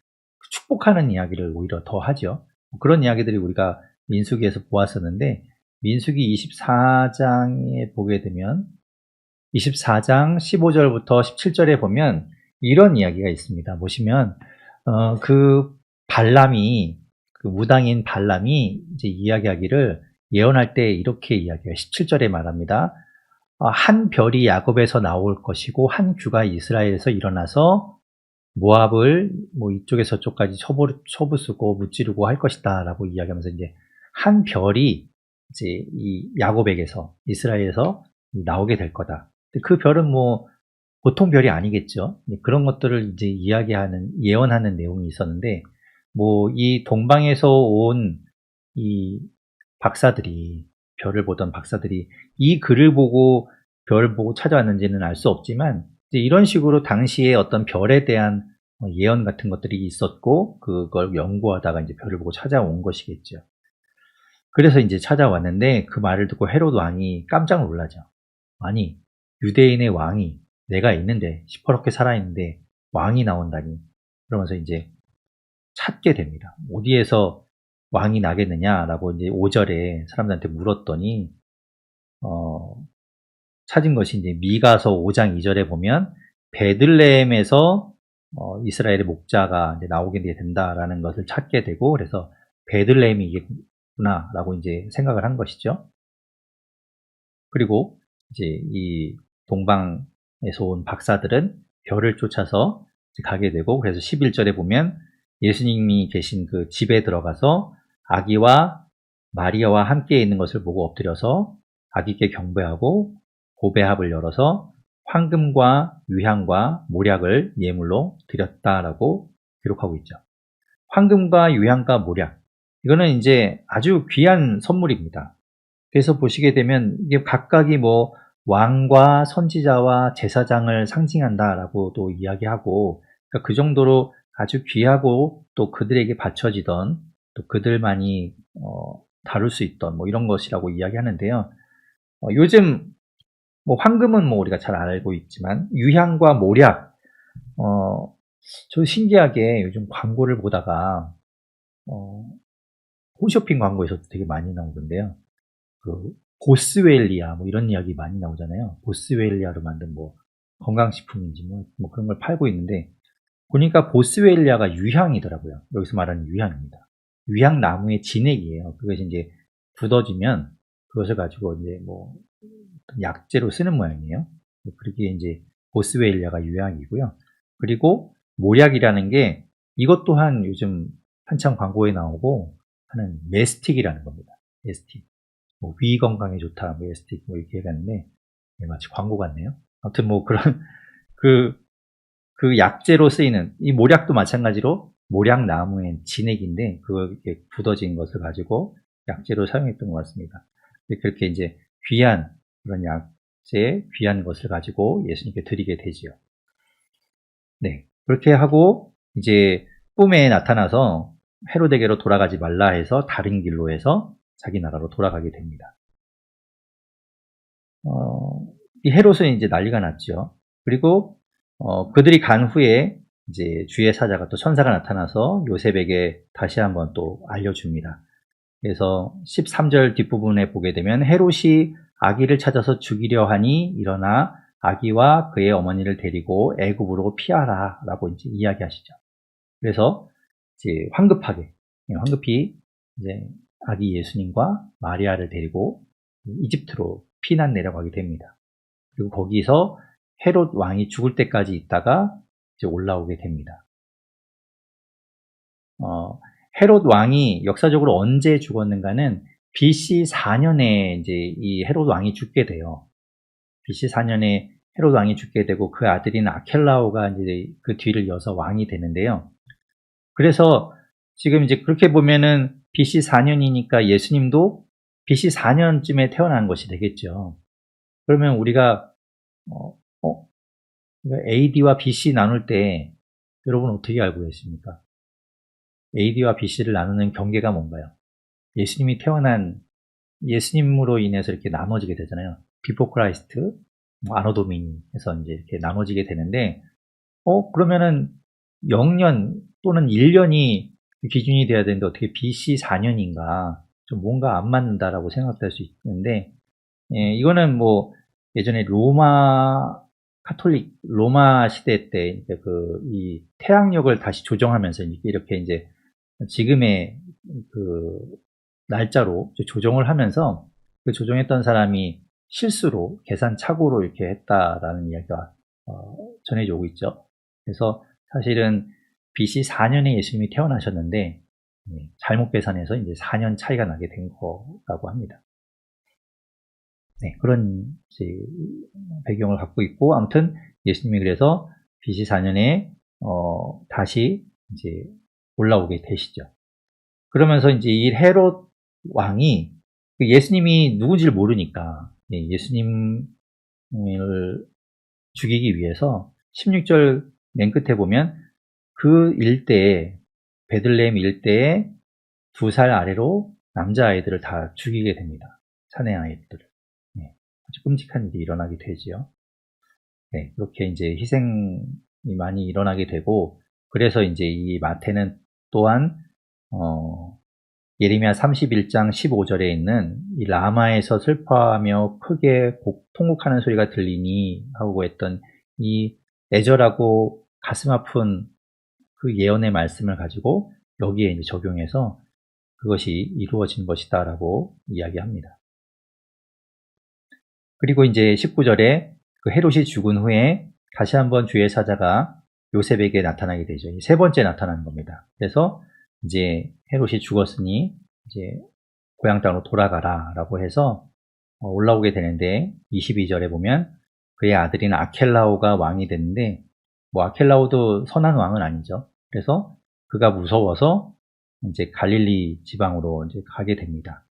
축복하는 이야기를 오히려 더 하죠. 그런 이야기들이 우리가 민수기에서 보았었는데 민수기 24장에 보게 되면 24장 15절부터 17절에 보면 이런 이야기가 있습니다. 보시면 그 발람이 그 무당인 발람이 이제 이야기하기를 예언할 때 이렇게 이야기해요. 17절에 말합니다. 한 별이 야곱에서 나올 것이고 한 규가 이스라엘에서 일어나서 모압을 뭐 이쪽에서 저쪽까지 쳐부수고 무찌르고 할 것이다라고 이야기하면서 이제 한 별이 이제 이 야곱에게서 이스라엘에서 나오게 될 거다. 그 별은 뭐 보통 별이 아니겠죠. 그런 것들을 이제 예언하는 내용이 있었는데 뭐 이 동방에서 온 이 박사들이 별을 보던 박사들이 이 글을 보고 별 보고 찾아왔는지는 알 수 없지만 이제 이런 식으로 당시에 어떤 별에 대한 예언 같은 것들이 있었고 그걸 연구하다가 이제 별을 보고 찾아온 것이겠죠. 그래서 이제 찾아왔는데 그 말을 듣고 헤롯 왕이 깜짝 놀라죠. 아니, 유대인의 왕이 내가 있는데 시퍼렇게 살아있는데 왕이 나온다니. 그러면서 이제 찾게 됩니다. 어디에서 왕이 나겠느냐라고 이제 5절에 사람들한테 물었더니 찾은 것이 이제 미가서 5장 2절에 보면 베들레헴에서 이스라엘의 목자가 이제 나오게 된다라는 것을 찾게 되고 그래서 베들레헴이겠구나라고 이제 생각을 한 것이죠. 그리고 이제 이 동방에서 온 박사들은 별을 쫓아서 가게 되고 그래서 11절에 보면 예수님이 계신 그 집에 들어가서 아기와 마리아와 함께 있는 것을 보고 엎드려서 아기께 경배하고 고배합을 열어서 황금과 유향과 모략을 예물로 드렸다라고 기록하고 있죠. 황금과 유향과 모략, 이거는 이제 아주 귀한 선물입니다. 그래서 보시게 되면 이게 각각이 뭐 왕과 선지자와 제사장을 상징한다라고도 이야기하고, 그러니까 그 정도로 아주 귀하고 또 그들에게 바쳐지던 또 그들만이 다룰 수 있던 뭐 이런 것이라고 이야기하는데요. 요즘 뭐 황금은 뭐 우리가 잘 알고 있지만 유향과 모략, 저 신기하게 요즘 광고를 보다가 홈쇼핑 광고에서도 되게 많이 나오던데요. 그 보스웰리아 뭐 이런 이야기 많이 나오잖아요. 보스웰리아로 만든 뭐 건강식품인지 뭐 그런 걸 팔고 있는데 보니까 보스웰리아가 유향이더라고요. 여기서 말하는 유향입니다. 유향 나무의 진액이에요. 그것이 이제 굳어지면 그것을 가지고 이제 뭐 약재로 쓰는 모양이에요. 그렇게 이제 보스웰리아가 유향이고요. 그리고 모략이라는 게 이것 또한 요즘 한참 광고에 나오고 하는 메스틱이라는 겁니다. 메스틱. 뭐 위 건강에 좋다, 뭐 메스틱 뭐 이렇게 해가는데 마치 광고 같네요. 아무튼 뭐 그런 그 약재로 쓰이는 이 모략도 마찬가지로 모략 나무의 진액인데 그렇게 굳어진 것을 가지고 약재로 사용했던 것 같습니다. 그렇게 이제 귀한 그런 약재, 귀한 것을 가지고 예수님께 드리게 되지요. 네, 그렇게 하고 이제 꿈에 나타나서 헤로데게로 돌아가지 말라 해서 다른 길로 해서 자기 나라로 돌아가게 됩니다. 이 헤롯은 이제 난리가 났죠. 그리고 그들이 간 후에 이제 주의 사자가 또 천사가 나타나서 요셉에게 다시 한번 또 알려줍니다. 그래서 13절 뒷부분에 보게 되면 헤롯이 아기를 찾아서 죽이려 하니 일어나 아기와 그의 어머니를 데리고 애굽으로 피하라 라고 이제 이야기하시죠. 그래서 이제 황급히 이제 아기 예수님과 마리아를 데리고 이집트로 피난 내려가게 됩니다. 그리고 거기서 헤롯 왕이 죽을 때까지 있다가 이제 올라오게 됩니다. 헤롯 왕이 역사적으로 언제 죽었는가는 BC 4년에 이제 이 헤롯 왕이 죽게 돼요. BC 4년에 헤롯 왕이 죽게 되고 그 아들인 아켈라오가 이제 그 뒤를 이어서 왕이 되는데요. 그래서 지금 이제 그렇게 보면은 BC 4년이니까 예수님도 BC 4년쯤에 태어난 것이 되겠죠. 그러면 우리가 AD와 BC 나눌 때 여러분 어떻게 알고 계십니까? AD와 BC를 나누는 경계가 뭔가요? 예수님이 태어난 예수님으로 인해서 이렇게 나눠지게 되잖아요. 비포 크라이스트, 아노 도미니 해서 이제 이렇게 나눠지게 되는데, 그러면은 0년 또는 1년이 기준이 돼야 되는데 어떻게 BC 4년인가 좀 뭔가 안 맞는다라고 생각할 수 있는데, 이거는 뭐 예전에 로마 시대 때 이 태양력을 다시 조정하면서 이렇게 이제 지금의 그 날짜로 조정을 하면서 그 조정했던 사람이 실수로 계산 착오로 이렇게 했다라는 이야기가 전해져 오고 있죠. 그래서 사실은 BC 4년에 예수님이 태어나셨는데 잘못 계산해서 이제 4년 차이가 나게 된 거라고 합니다. 네, 그런 이제 배경을 갖고 있고 아무튼 예수님이 그래서 BC 4년에 다시 이제 올라오게 되시죠. 그러면서 이제 이 헤롯 왕이 예수님이 누군지를 모르니까 예수님을 죽이기 위해서 16절 맨 끝에 보면 그 일대에, 베들레헴 일대에 2살 아래로 남자아이들을 다 죽이게 됩니다. 사내 아이들을. 네, 아주 끔찍한 일이 일어나게 되지요. 네, 그렇게 이제 희생이 많이 일어나게 되고, 그래서 이제 이 마태는 또한, 예레미야 31장 15절에 있는 이 라마에서 슬퍼하며 크게 통곡하는 소리가 들리니 하고 했던 이 애절하고 가슴 아픈 그 예언의 말씀을 가지고 여기에 이제 적용해서 그것이 이루어진 것이다라고 이야기합니다. 그리고 이제 19절에 그 헤롯이 죽은 후에 다시 한번 주의 사자가 요셉에게 나타나게 되죠. 세 번째 나타나는 겁니다. 그래서 이제 헤롯이 죽었으니 이제 고향 땅으로 돌아가라라고 해서 올라오게 되는데 22절에 보면 그의 아들인 아켈라오가 왕이 됐는데 뭐 아켈라오도 선한 왕은 아니죠. 그래서 그가 무서워서 이제 갈릴리 지방으로 이제 가게 됩니다.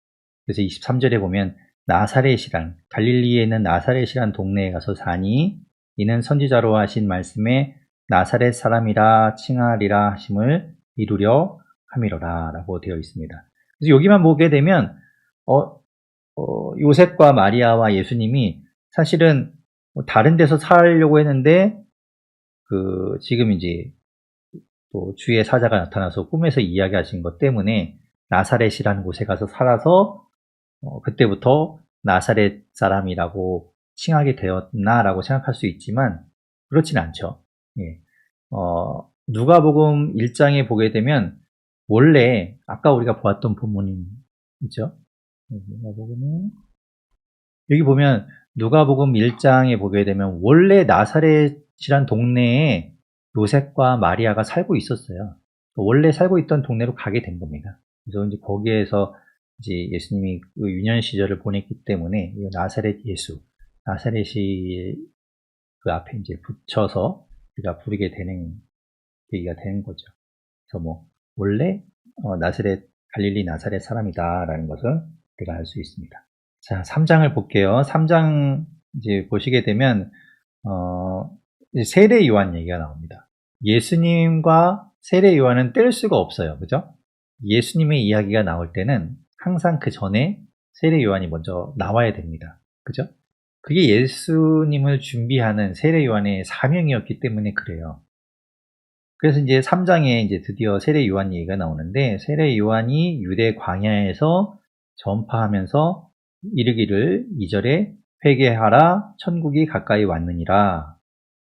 그래서 23절에 보면 나사렛이란 갈릴리에 있는 나사렛이란 동네에 가서 사니 이는 선지자로 하신 말씀에 나사렛 사람이라 칭하리라 하심을 이루려 함이로라 라고 되어 있습니다. 그래서 여기만 보게 되면 요셉과 마리아와 예수님이 사실은 다른 데서 살려고 했는데 지금 이제 또 주의 사자가 나타나서 꿈에서 이야기하신 것 때문에 나사렛이라는 곳에 가서 살아서 그때부터 나사렛 사람이라고 칭하게 되었나라고 생각할 수 있지만 그렇진 않죠. 예. 누가복음 1장에 보게 되면 원래 아까 우리가 보았던 본문이 있죠. 여기 보면 누가복음 1장에 보게 되면 원래 나사렛이란 동네에 요셉과 마리아가 살고 있었어요. 원래 살고 있던 동네로 가게 된 겁니다. 그래서 이제 거기에서 이제 예수님이 그 유년 시절을 보냈기 때문에 나사렛 예수, 나사렛이 그 앞에 이제 붙여서 우리가 부르게 되는 계기가 되는 거죠. 그래서 뭐 원래 갈릴리 나사렛 사람이다라는 것을 우리가 알 수 있습니다. 자, 3장을 볼게요. 3장 이제 보시게 되면 세례 요한 얘기가 나옵니다. 예수님과 세례 요한은 뗄 수가 없어요. 그죠? 예수님의 이야기가 나올 때는 항상 그 전에 세례 요한이 먼저 나와야 됩니다. 그죠? 그게 예수님을 준비하는 세례 요한의 사명이었기 때문에 그래요. 그래서 이제 3장에 이제 드디어 세례 요한 얘기가 나오는데 세례 요한이 유대 광야에서 전파하면서 이르기를 2절에 회개하라 천국이 가까이 왔느니라.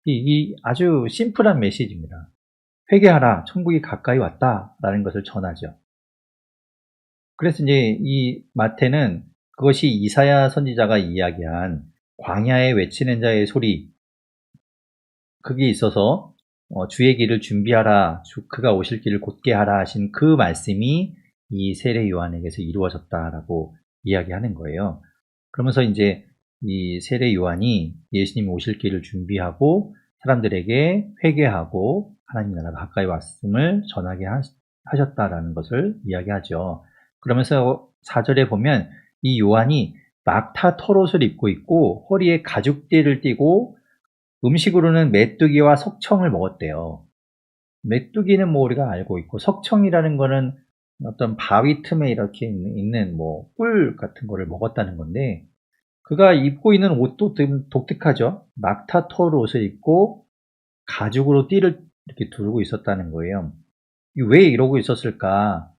이 아주 심플한 메시지입니다. 회개하라 천국이 가까이 왔다라는 것을 전하죠. 그래서 이제 이 마태는 그것이 이사야 선지자가 이야기한 광야에 외치는 자의 소리 그게 있어서 주의 길을 준비하라 그가 오실 길을 곧게 하라 하신 그 말씀이 이 세례 요한에게서 이루어졌다라고 이야기하는 거예요. 그러면서 이제 이 세례 요한이 예수님 오실 길을 준비하고 사람들에게 회개하고 하나님 나라가 가까이 왔음을 전하게 하셨다라는 것을 이야기하죠. 그러면서 4절에 보면 이 요한이 막타 털옷을 입고 있고 허리에 가죽띠를 띠고 음식으로는 메뚜기와 석청을 먹었대요. 메뚜기는 뭐 우리가 알고 있고 석청이라는 거는 어떤 바위 틈에 이렇게 있는 뭐 꿀 같은 거를 먹었다는 건데 그가 입고 있는 옷도 독특하죠. 막타 털 옷을 입고 가죽으로 띠를 이렇게 두르고 있었다는 거예요. 왜 이러고 있었을까?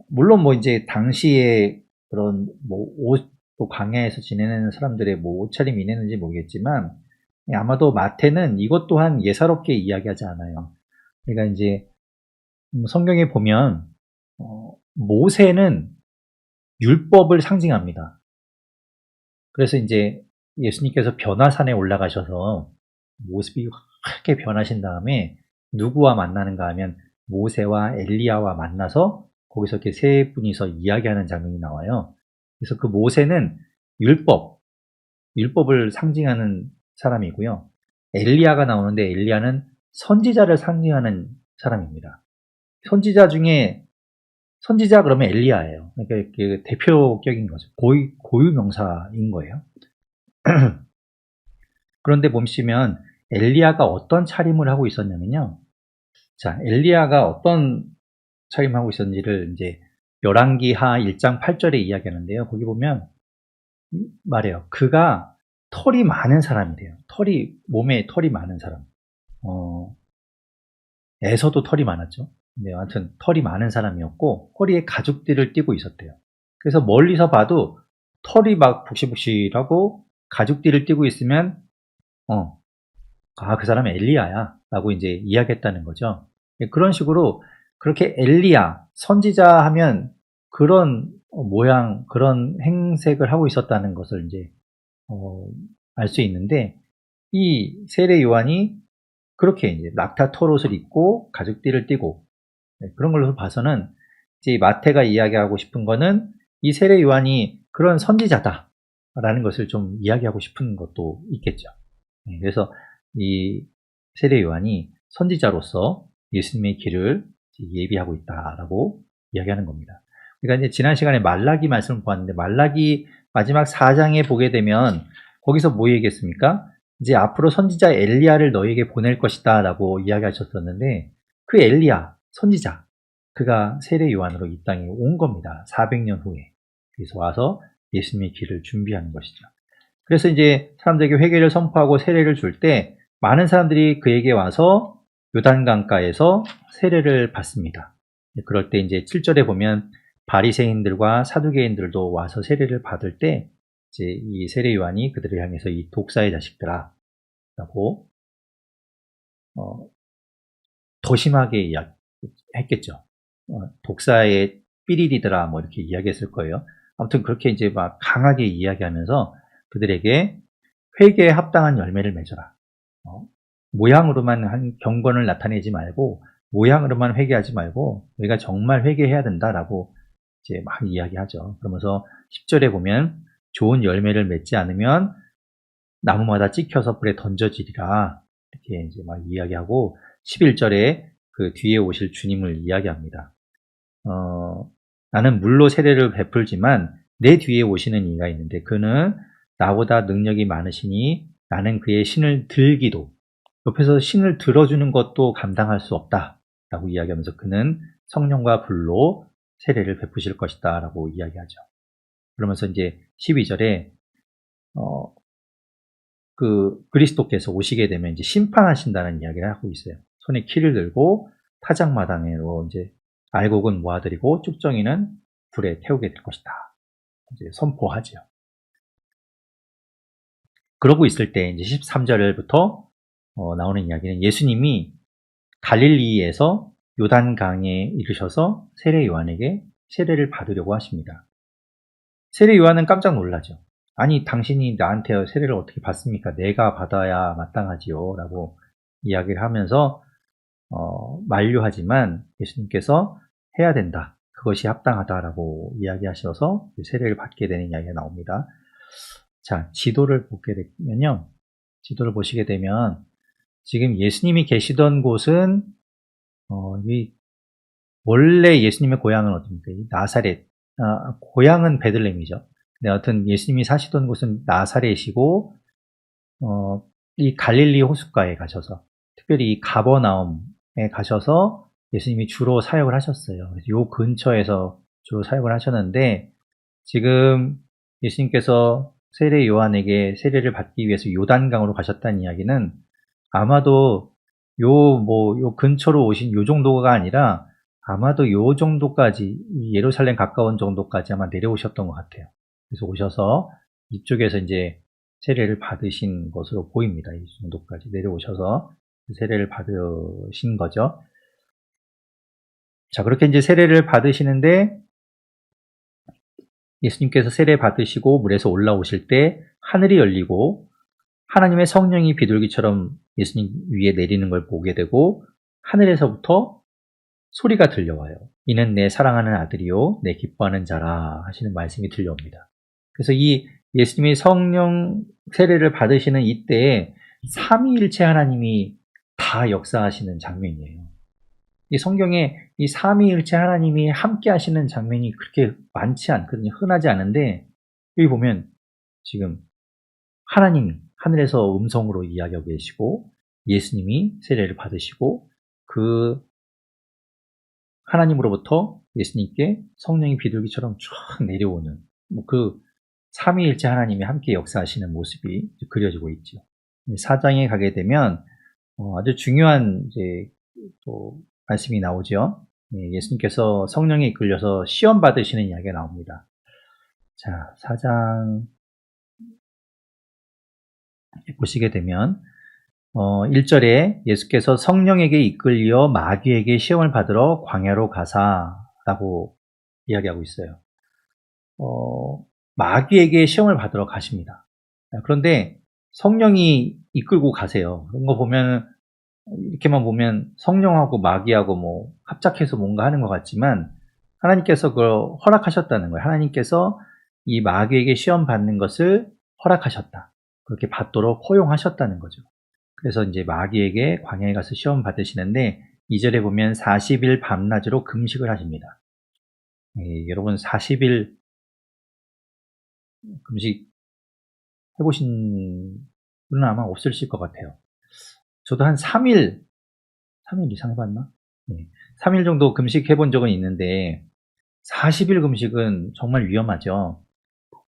물론 뭐 이제 당시에 그런 뭐 또 광야에서 지내는 사람들의 뭐 옷차림이 있는지 모르겠지만 아마도 마태는 이것 또한 예사롭게 이야기하지 않아요. 그러니까 이제 성경에 보면 모세는 율법을 상징합니다. 그래서 이제 예수님께서 변화산에 올라가셔서 모습이 크게 변하신 다음에 누구와 만나는가 하면 모세와 엘리야와 만나서 거기서 이렇게 세 분이서 이야기하는 장면이 나와요. 그래서 그 모세는 율법을 상징하는 사람이고요. 엘리야가 나오는데 엘리야는 선지자를 상징하는 사람입니다. 선지자 그러면 엘리야예요. 그러니까 대표격인 거죠. 고유 명사인 거예요. 그런데 보시면 엘리야가 어떤 차림을 하고 있었냐면요. 자, 엘리야가 어떤 차림을 하고 있었는지를 이제 열왕기하 1장 8절에 이야기하는데요. 거기 보면 말해요. 그가 털이 많은 사람이래요. 몸에 털이 많은 사람. 에서도 털이 많았죠. 근데 아무튼 털이 많은 사람이었고 허리에 가죽띠를 띠고 있었대요. 그래서 멀리서 봐도 털이 막 북실북실하고 가죽띠를 띠고 있으면 그 사람은 엘리야야 라고 이제 이야기했다는 거죠. 그런 식으로 그렇게 엘리야, 선지자 하면 그런 모양, 그런 행색을 하고 있었다는 것을 이제 알 수 있는데, 이 세례 요한이 그렇게 이제 낙타 털옷을 입고 가죽띠를 띠고 그런 걸로 봐서는 이제 마태가 이야기하고 싶은 거는 이 세례 요한이 그런 선지자다라는 것을 좀 이야기하고 싶은 것도 있겠죠. 그래서 이 세례 요한이 선지자로서 예수님의 길을 예비하고 있다라고 이야기하는 겁니다. 그러니까 이제 지난 시간에 말라기 말씀을 보았는데 말라기 마지막 4장에 보게 되면 거기서 뭐 얘기했습니까? 이제 앞으로 선지자 엘리야를 너에게 보낼 것이다 라고 이야기하셨었는데 그 엘리야, 선지자, 그가 세례 요한으로 이 땅에 온 겁니다. 400년 후에. 그래서 와서 예수님의 길을 준비하는 것이죠. 그래서 이제 사람들에게 회개를 선포하고 세례를 줄 때 많은 사람들이 그에게 와서 요단강가에서 세례를 받습니다. 그럴 때 이제 7절에 보면 바리새인들과 사두개인들도 와서 세례를 받을 때 이제 이 세례 요한이 그들을 향해서 이 독사의 자식들아 라고 더 심하게 했겠죠. 독사의 삐리리더라 뭐 이렇게 이야기했을 거예요. 아무튼 그렇게 이제 막 강하게 이야기하면서 그들에게 회개에 합당한 열매를 맺어라. 모양으로만 한 경건을 나타내지 말고 모양으로만 회개하지 말고 우리가 정말 회개해야 된다라고 이제 막 이야기하죠. 그러면서 10절에 보면 좋은 열매를 맺지 않으면 나무마다 찍혀서 불에 던져지리라 이렇게 이제 막 이야기하고 11절에 그 뒤에 오실 주님을 이야기합니다. 나는 물로 세례를 베풀지만 내 뒤에 오시는 이가 있는데 그는 나보다 능력이 많으시니 나는 그의 신을 들기도 옆에서 신을 들어주는 것도 감당할 수 없다 라고 이야기하면서 그는 성령과 불로 세례를 베푸실 것이다 라고 이야기하죠. 그러면서 이제 12절에 그 그리스도께서 오시게 되면 이제 심판하신다는 이야기를 하고 있어요. 손에 키를 들고 타작마당으로 이제 알곡은 모아드리고 쭉정이는 불에 태우게 될 것이다. 이제 선포하죠. 그러고 있을 때 이제 13절부터 나오는 이야기는 예수님이 갈릴리에서 요단강에 이르셔서 세례 요한에게 세례를 받으려고 하십니다. 세례 요한은 깜짝 놀라죠. 아니 당신이 나한테 세례를 어떻게 받습니까? 내가 받아야 마땅하지요 라고 이야기를 하면서 만류하지만 예수님께서 해야 된다. 그것이 합당하다라고 이야기하셔서 세례를 받게 되는 이야기가 나옵니다. 자, 지도를 보게 되면요. 지도를 보시게 되면 지금 예수님이 계시던 곳은 원래 예수님의 고향은 어디입니까? 나사렛. 고향은 베들레헴이죠. 근데 하여튼 예수님이 사시던 곳은 나사렛이고 이 갈릴리 호숫가에 가셔서 특별히 이 가버나움에 가셔서 예수님이 주로 사역을 하셨어요. 그래서 요 근처에서 주로 사역을 하셨는데 지금 예수님께서 세례 요한에게 세례를 받기 위해서 요단강으로 가셨다는 이야기는 아마도 요 근처로 오신 요 정도가 아니라 아마도 요 정도까지 예루살렘 가까운 정도까지 아마 내려오셨던 것 같아요. 그래서 오셔서 이쪽에서 이제 세례를 받으신 것으로 보입니다. 이 정도까지 내려오셔서 세례를 받으신 거죠. 자, 그렇게 이제 세례를 받으시는데 예수님께서 세례 받으시고 물에서 올라오실 때 하늘이 열리고 하나님의 성령이 비둘기처럼 예수님 위에 내리는 걸 보게 되고 하늘에서부터 소리가 들려와요. 이는 내 사랑하는 아들이요 내 기뻐하는 자라 하시는 말씀이 들려옵니다. 그래서 이 예수님이 성령 세례를 받으시는 이때에 삼위일체 하나님이 다 역사하시는 장면이에요. 이 성경에 이 삼위일체 하나님이 함께 하시는 장면이 그렇게 많지 않거든요. 흔하지 않은데 여기 보면 지금 하나님이 하늘에서 음성으로 이야기하고 계시고 예수님이 세례를 받으시고 그 하나님으로부터 예수님께 성령이 비둘기처럼 쫙 내려오는 그 삼위일체 하나님이 함께 역사하시는 모습이 그려지고 있죠. 4장에 가게 되면 아주 중요한 이제 또 말씀이 나오죠. 예수님께서 성령에 이끌려서 시험 받으시는 이야기가 나옵니다. 자, 4장 보시게 되면 1절에 예수께서 성령에게 이끌려 마귀에게 시험을 받으러 광야로 가사라고 이야기하고 있어요. 마귀에게 시험을 받으러 가십니다. 그런데 성령이 이끌고 가세요. 그런 거 보면 이렇게만 보면 성령하고 마귀하고 뭐 합작해서 뭔가 하는 것 같지만 하나님께서 그걸 허락하셨다는 거예요. 하나님께서 이 마귀에게 시험 받는 것을 허락하셨다. 그렇게 받도록 허용하셨다는 거죠. 그래서 이제 마귀에게 광야에 가서 시험 받으시는데 2절에 보면 40일 밤낮으로 금식을 하십니다. 여러분 40일 금식 해보신 분은 아마 없으실 것 같아요. 저도 한 3일 이상 해봤나? 3일 정도 금식 해본 적은 있는데 40일 금식은 정말 위험하죠.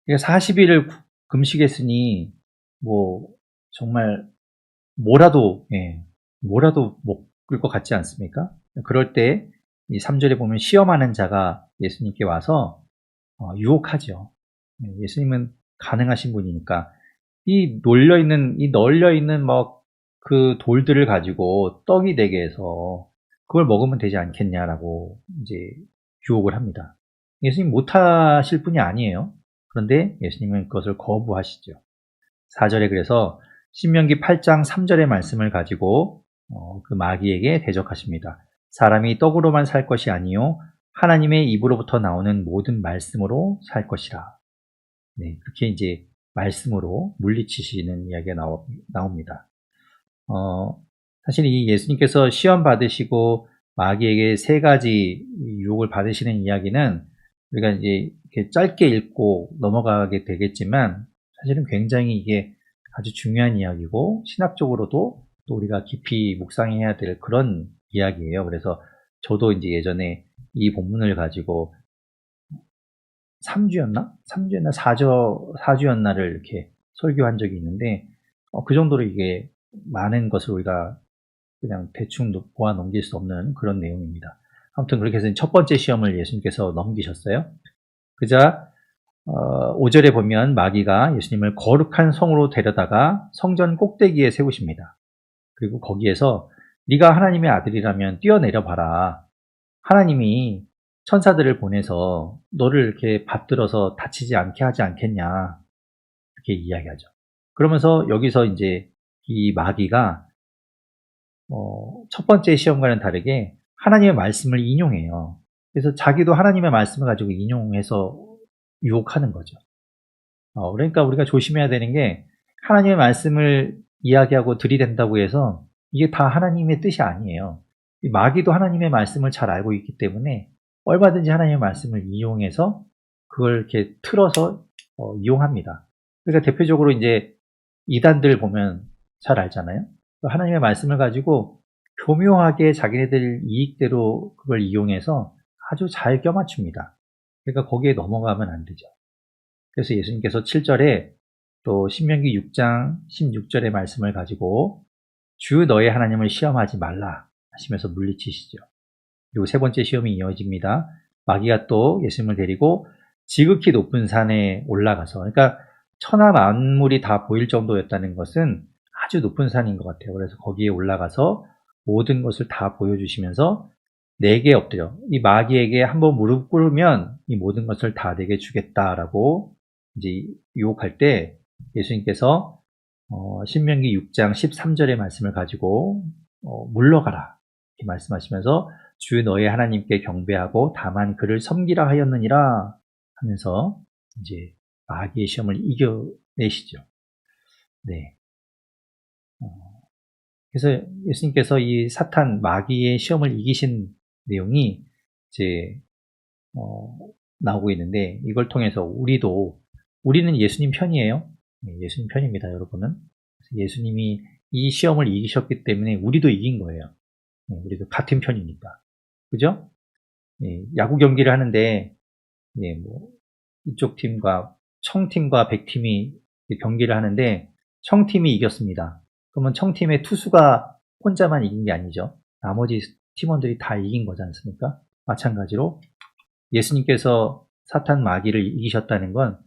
40일을 금식했으니 뭐 정말 뭐라도 먹을 것 같지 않습니까? 그럴 때 이 3절에 보면 시험하는 자가 예수님께 와서 유혹하죠. 예수님은 가능하신 분이니까 이 널려 있는 뭐 그 돌들을 가지고 떡이 되게 해서 그걸 먹으면 되지 않겠냐라고 이제 유혹을 합니다. 예수님 못하실 분이 아니에요. 그런데 예수님은 그것을 거부하시죠. 4절에 그래서 신명기 8장 3절의 말씀을 가지고 그 마귀에게 대적하십니다. 사람이 떡으로만 살 것이 아니요 하나님의 입으로부터 나오는 모든 말씀으로 살 것이라. 네, 그렇게 이제 말씀으로 물리치시는 이야기가 나옵니다. 사실 이 예수님께서 시험 받으시고 마귀에게 3가지 유혹을 받으시는 이야기는 우리가 이제 이렇게 짧게 읽고 넘어가게 되겠지만 사실은 굉장히 이게 아주 중요한 이야기고 신학적으로도 또 우리가 깊이 묵상해야 될 그런 이야기예요. 그래서 저도 이제 예전에 이 본문을 가지고 3주였나 4주였나를 이렇게 설교한 적이 있는데 그 정도로 이게 많은 것을 우리가 그냥 대충 보아 넘길 수 없는 그런 내용입니다. 아무튼 그렇게 해서 첫 번째 시험을 예수님께서 넘기셨어요. 그자 5절에 보면 마귀가 예수님을 거룩한 성으로 데려다가 성전 꼭대기에 세우십니다. 그리고 거기에서 네가 하나님의 아들이라면 뛰어내려 봐라. 하나님이 천사들을 보내서 너를 이렇게 받들어서 다치지 않게 하지 않겠냐. 이렇게 이야기하죠. 그러면서 여기서 이제 이 마귀가 첫 번째 시험과는 다르게 하나님의 말씀을 인용해요. 그래서 자기도 하나님의 말씀을 가지고 인용해서 유혹하는 거죠. 그러니까 우리가 조심해야 되는 게 하나님의 말씀을 이야기하고 들이댄다고 해서 이게 다 하나님의 뜻이 아니에요. 마귀도 하나님의 말씀을 잘 알고 있기 때문에 얼마든지 하나님의 말씀을 이용해서 그걸 이렇게 틀어서 이용합니다. 그러니까 대표적으로 이제 이단들 보면 잘 알잖아요. 하나님의 말씀을 가지고 교묘하게 자기네들 이익대로 그걸 이용해서 아주 잘 껴맞춥니다. 그러니까 거기에 넘어가면 안 되죠. 그래서 예수님께서 7절에 또 신명기 6장 16절의 말씀을 가지고 주 너의 하나님을 시험하지 말라 하시면서 물리치시죠. 그리고 세 번째 시험이 이어집니다. 마귀가 또 예수님을 데리고 지극히 높은 산에 올라가서, 그러니까 천하 만물이 다 보일 정도였다는 것은 아주 높은 산인 것 같아요. 그래서 거기에 올라가서 모든 것을 다 보여주시면서 내게 엎드려, 이 마귀에게 한번 무릎 꿇으면 이 모든 것을 다 내게 주겠다라고 이제 유혹할 때 예수님께서 신명기 6장 13절의 말씀을 가지고 물러가라 이렇게 말씀하시면서 주 너의 하나님께 경배하고 다만 그를 섬기라 하였느니라 하면서 이제 마귀의 시험을 이겨내시죠. 네. 그래서 예수님께서 이 사탄 마귀의 시험을 이기신 내용이 이제 나오고 있는데 이걸 통해서 우리는 예수님 편이에요. 네, 예수님 편입니다, 여러분은. 예수님이 이 시험을 이기셨기 때문에 우리도 이긴 거예요. 우리도 같은 편이니까. 그죠? 야구 경기를 하는데, 뭐, 이쪽 팀과, 청팀과 백팀이 경기를 하는데, 청팀이 이겼습니다. 그러면 청팀의 투수가 혼자만 이긴 게 아니죠. 나머지 팀원들이 다 이긴 거지 않습니까? 마찬가지로 예수님께서 사탄 마귀를 이기셨다는 건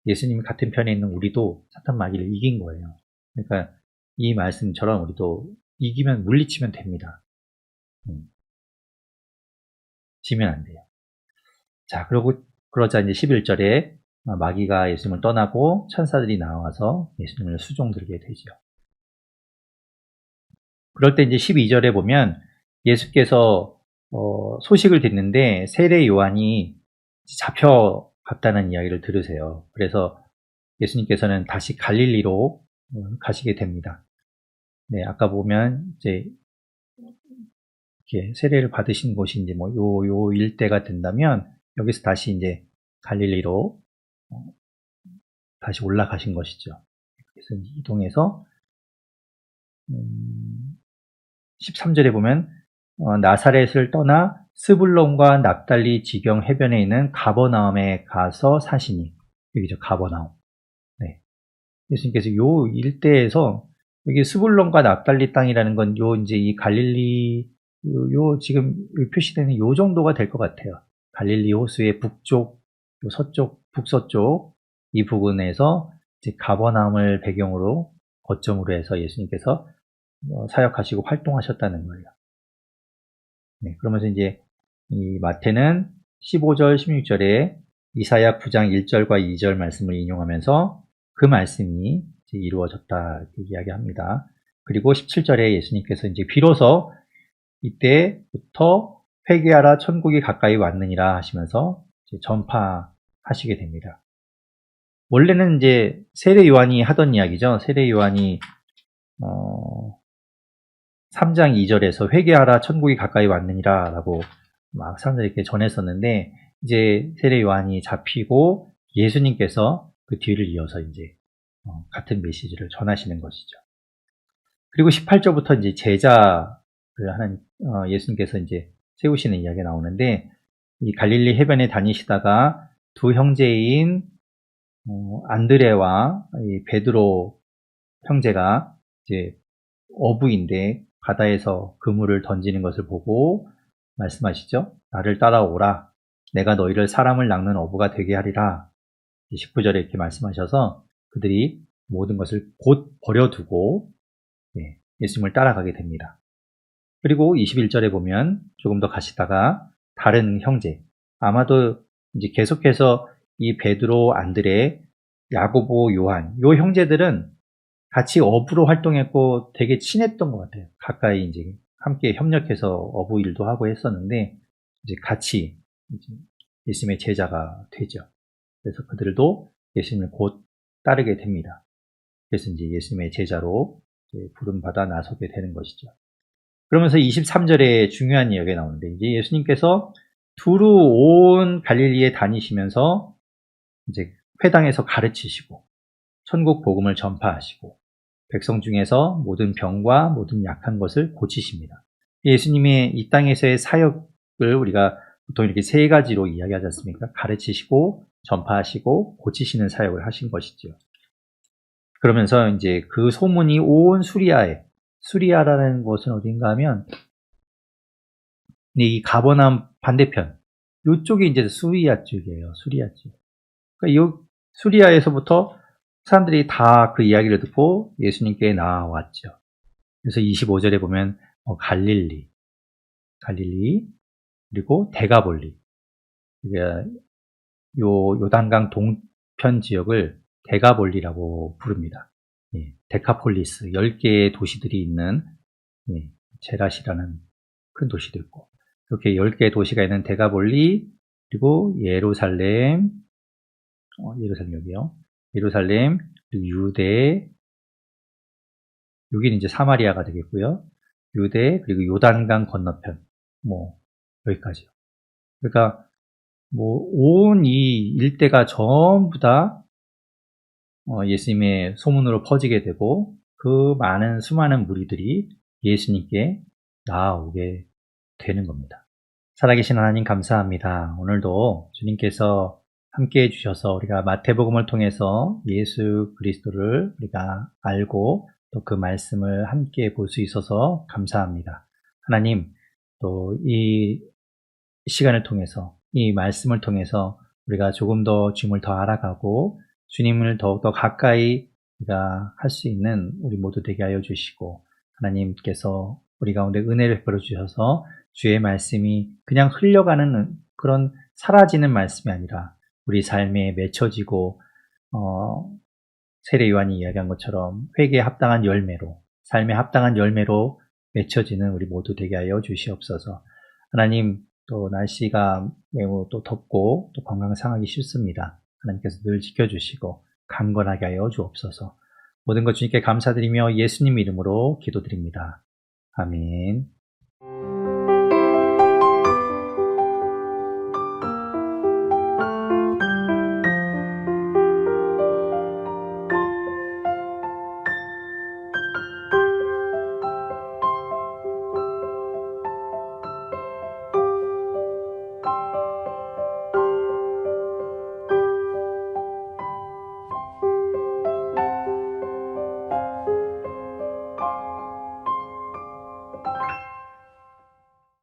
예수님이 같은 편에 있는 우리도 사탄 마귀를 이긴 거예요. 그러니까 이 말씀처럼 우리도 이기면 물리치면 됩니다. 지면 안 돼요. 자, 그러자 이제 11절에 마귀가 예수님을 떠나고 천사들이 나와서 예수님을 수종들게 되죠. 그럴 때 이제 12절에 보면 예수께서 소식을 듣는데 세례 요한이 잡혀갔다는 이야기를 들으세요. 그래서 예수님께서는 다시 갈릴리로 가시게 됩니다. 네, 아까 보면 이제 이렇게 세례를 받으신 곳이 이제 뭐 요 일대가 된다면 여기서 다시 이제 갈릴리로 다시 올라가신 것이죠. 그래서 이동해서 13절에 보면 나사렛을 떠나 스불론과 납달리 지경 해변에 있는 가버나움에 가서 사시니 여기죠. 가버나움. 네. 예수님께서 요 일대에서 여기 스불론과 납달리 땅이라는 건 요 이제 이 갈릴리 지금 표시되는 요 정도가 될 것 같아요. 갈릴리 호수의 북쪽, 서쪽, 북서쪽 이 부근에서 이제 가버나움을 배경으로 거점으로 해서 예수님께서 사역하시고 활동하셨다는 거예요. 네, 그러면서 이제 이 마태는 15절, 16절에 이사야 9장 1절과 2절 말씀을 인용하면서 그 말씀이 이제 이루어졌다 이렇게 이야기합니다. 그리고 17절에 예수님께서 이제 비로소 이때부터 회개하라 천국이 가까이 왔느니라 하시면서 이제 전파하시게 됩니다. 원래는 이제 세례 요한이 하던 이야기죠. 세례 요한이 3장 2절에서 회개하라 천국이 가까이 왔느니라 라고 막 사람들에게 전했었는데 이제 세례 요한이 잡히고 예수님께서 그 뒤를 이어서 이제 같은 메시지를 전하시는 것이죠. 그리고 18절부터 이제 제자를 하는 예수님께서 이제 세우시는 이야기가 나오는데 이 갈릴리 해변에 다니시다가 두 형제인 안드레와 이 베드로 형제가 이제 어부인데 바다에서 그물을 던지는 것을 보고 말씀하시죠. 나를 따라오라. 내가 너희를 사람을 낚는 어부가 되게 하리라. 19절에 이렇게 말씀하셔서 그들이 모든 것을 곧 버려두고 예수님을 따라가게 됩니다. 그리고 21절에 보면 조금 더 가시다가 다른 형제, 아마도 이제 계속해서 이 베드로, 안드레, 야고보, 요한, 요 형제들은 같이 어부로 활동했고 되게 친했던 것 같아요. 가까이 이제 함께 협력해서 어부 일도 하고 했었는데 이제 같이 이제 예수님의 제자가 되죠. 그래서 그들도 예수님을 곧 따르게 됩니다. 그래서 이제 예수님의 제자로 부름받아 나서게 되는 것이죠. 그러면서 23절에 중요한 이야기가 나오는데 이제 예수님께서 두루 온 갈릴리에 다니시면서 이제 회당에서 가르치시고 천국 복음을 전파하시고 백성 중에서 모든 병과 모든 약한 것을 고치십니다. 예수님의 이 땅에서의 사역을 우리가 보통 이렇게 세 가지로 이야기하지 않습니까? 가르치시고 전파하시고 고치시는 사역을 하신 것이죠. 그러면서 이제 그 소문이 온 수리아라는 곳은 어딘가 하면 이 가버나움 반대편 이쪽이 이제 수리아 쪽이에요. 수리아 쪽. 그러니까 이 수리아에서부터 사람들이 다 그 이야기를 듣고 예수님께 나왔죠. 그래서 25절에 보면 갈릴리 그리고 데가볼리 요단강 동편 지역을 데가볼리라고 부릅니다. 데카폴리스 10개의 도시들이 있는 제라시라는 큰 도시도 있고 이렇게 10개의 도시가 있는 데가볼리 그리고 예루살렘 여기요. 예루살렘, 그리고 유대, 여기는 이제 사마리아가 되겠고요. 유대, 그리고 요단강 건너편, 여기까지요. 그러니까, 온 이 일대가 전부 다, 예수님의 소문으로 퍼지게 되고, 그 많은 수많은 무리들이 예수님께 나아오게 되는 겁니다. 살아계신 하나님 감사합니다. 오늘도 주님께서 함께 해주셔서 우리가 마태복음을 통해서 예수 그리스도를 우리가 알고 또 그 말씀을 함께 볼 수 있어서 감사합니다. 하나님, 또 이 시간을 통해서 이 말씀을 통해서 우리가 조금 더 주님을 더 알아가고 주님을 더욱더 가까이 우리가 할 수 있는 우리 모두 되게 하여 주시고, 하나님께서 우리 가운데 은혜를 베풀어 주셔서 주의 말씀이 그냥 흘려가는 그런 사라지는 말씀이 아니라 우리 삶에 맺혀지고 세례 요한이 이야기한 것처럼 회개에 합당한 열매로, 삶에 합당한 열매로 맺혀지는 우리 모두 되게 하여 주시옵소서. 하나님, 또 날씨가 매우 또 덥고 또 건강 상하기 쉽습니다. 하나님께서 늘 지켜주시고 강건하게 하여 주옵소서. 모든 것 주님께 감사드리며 예수님 이름으로 기도드립니다. 아멘.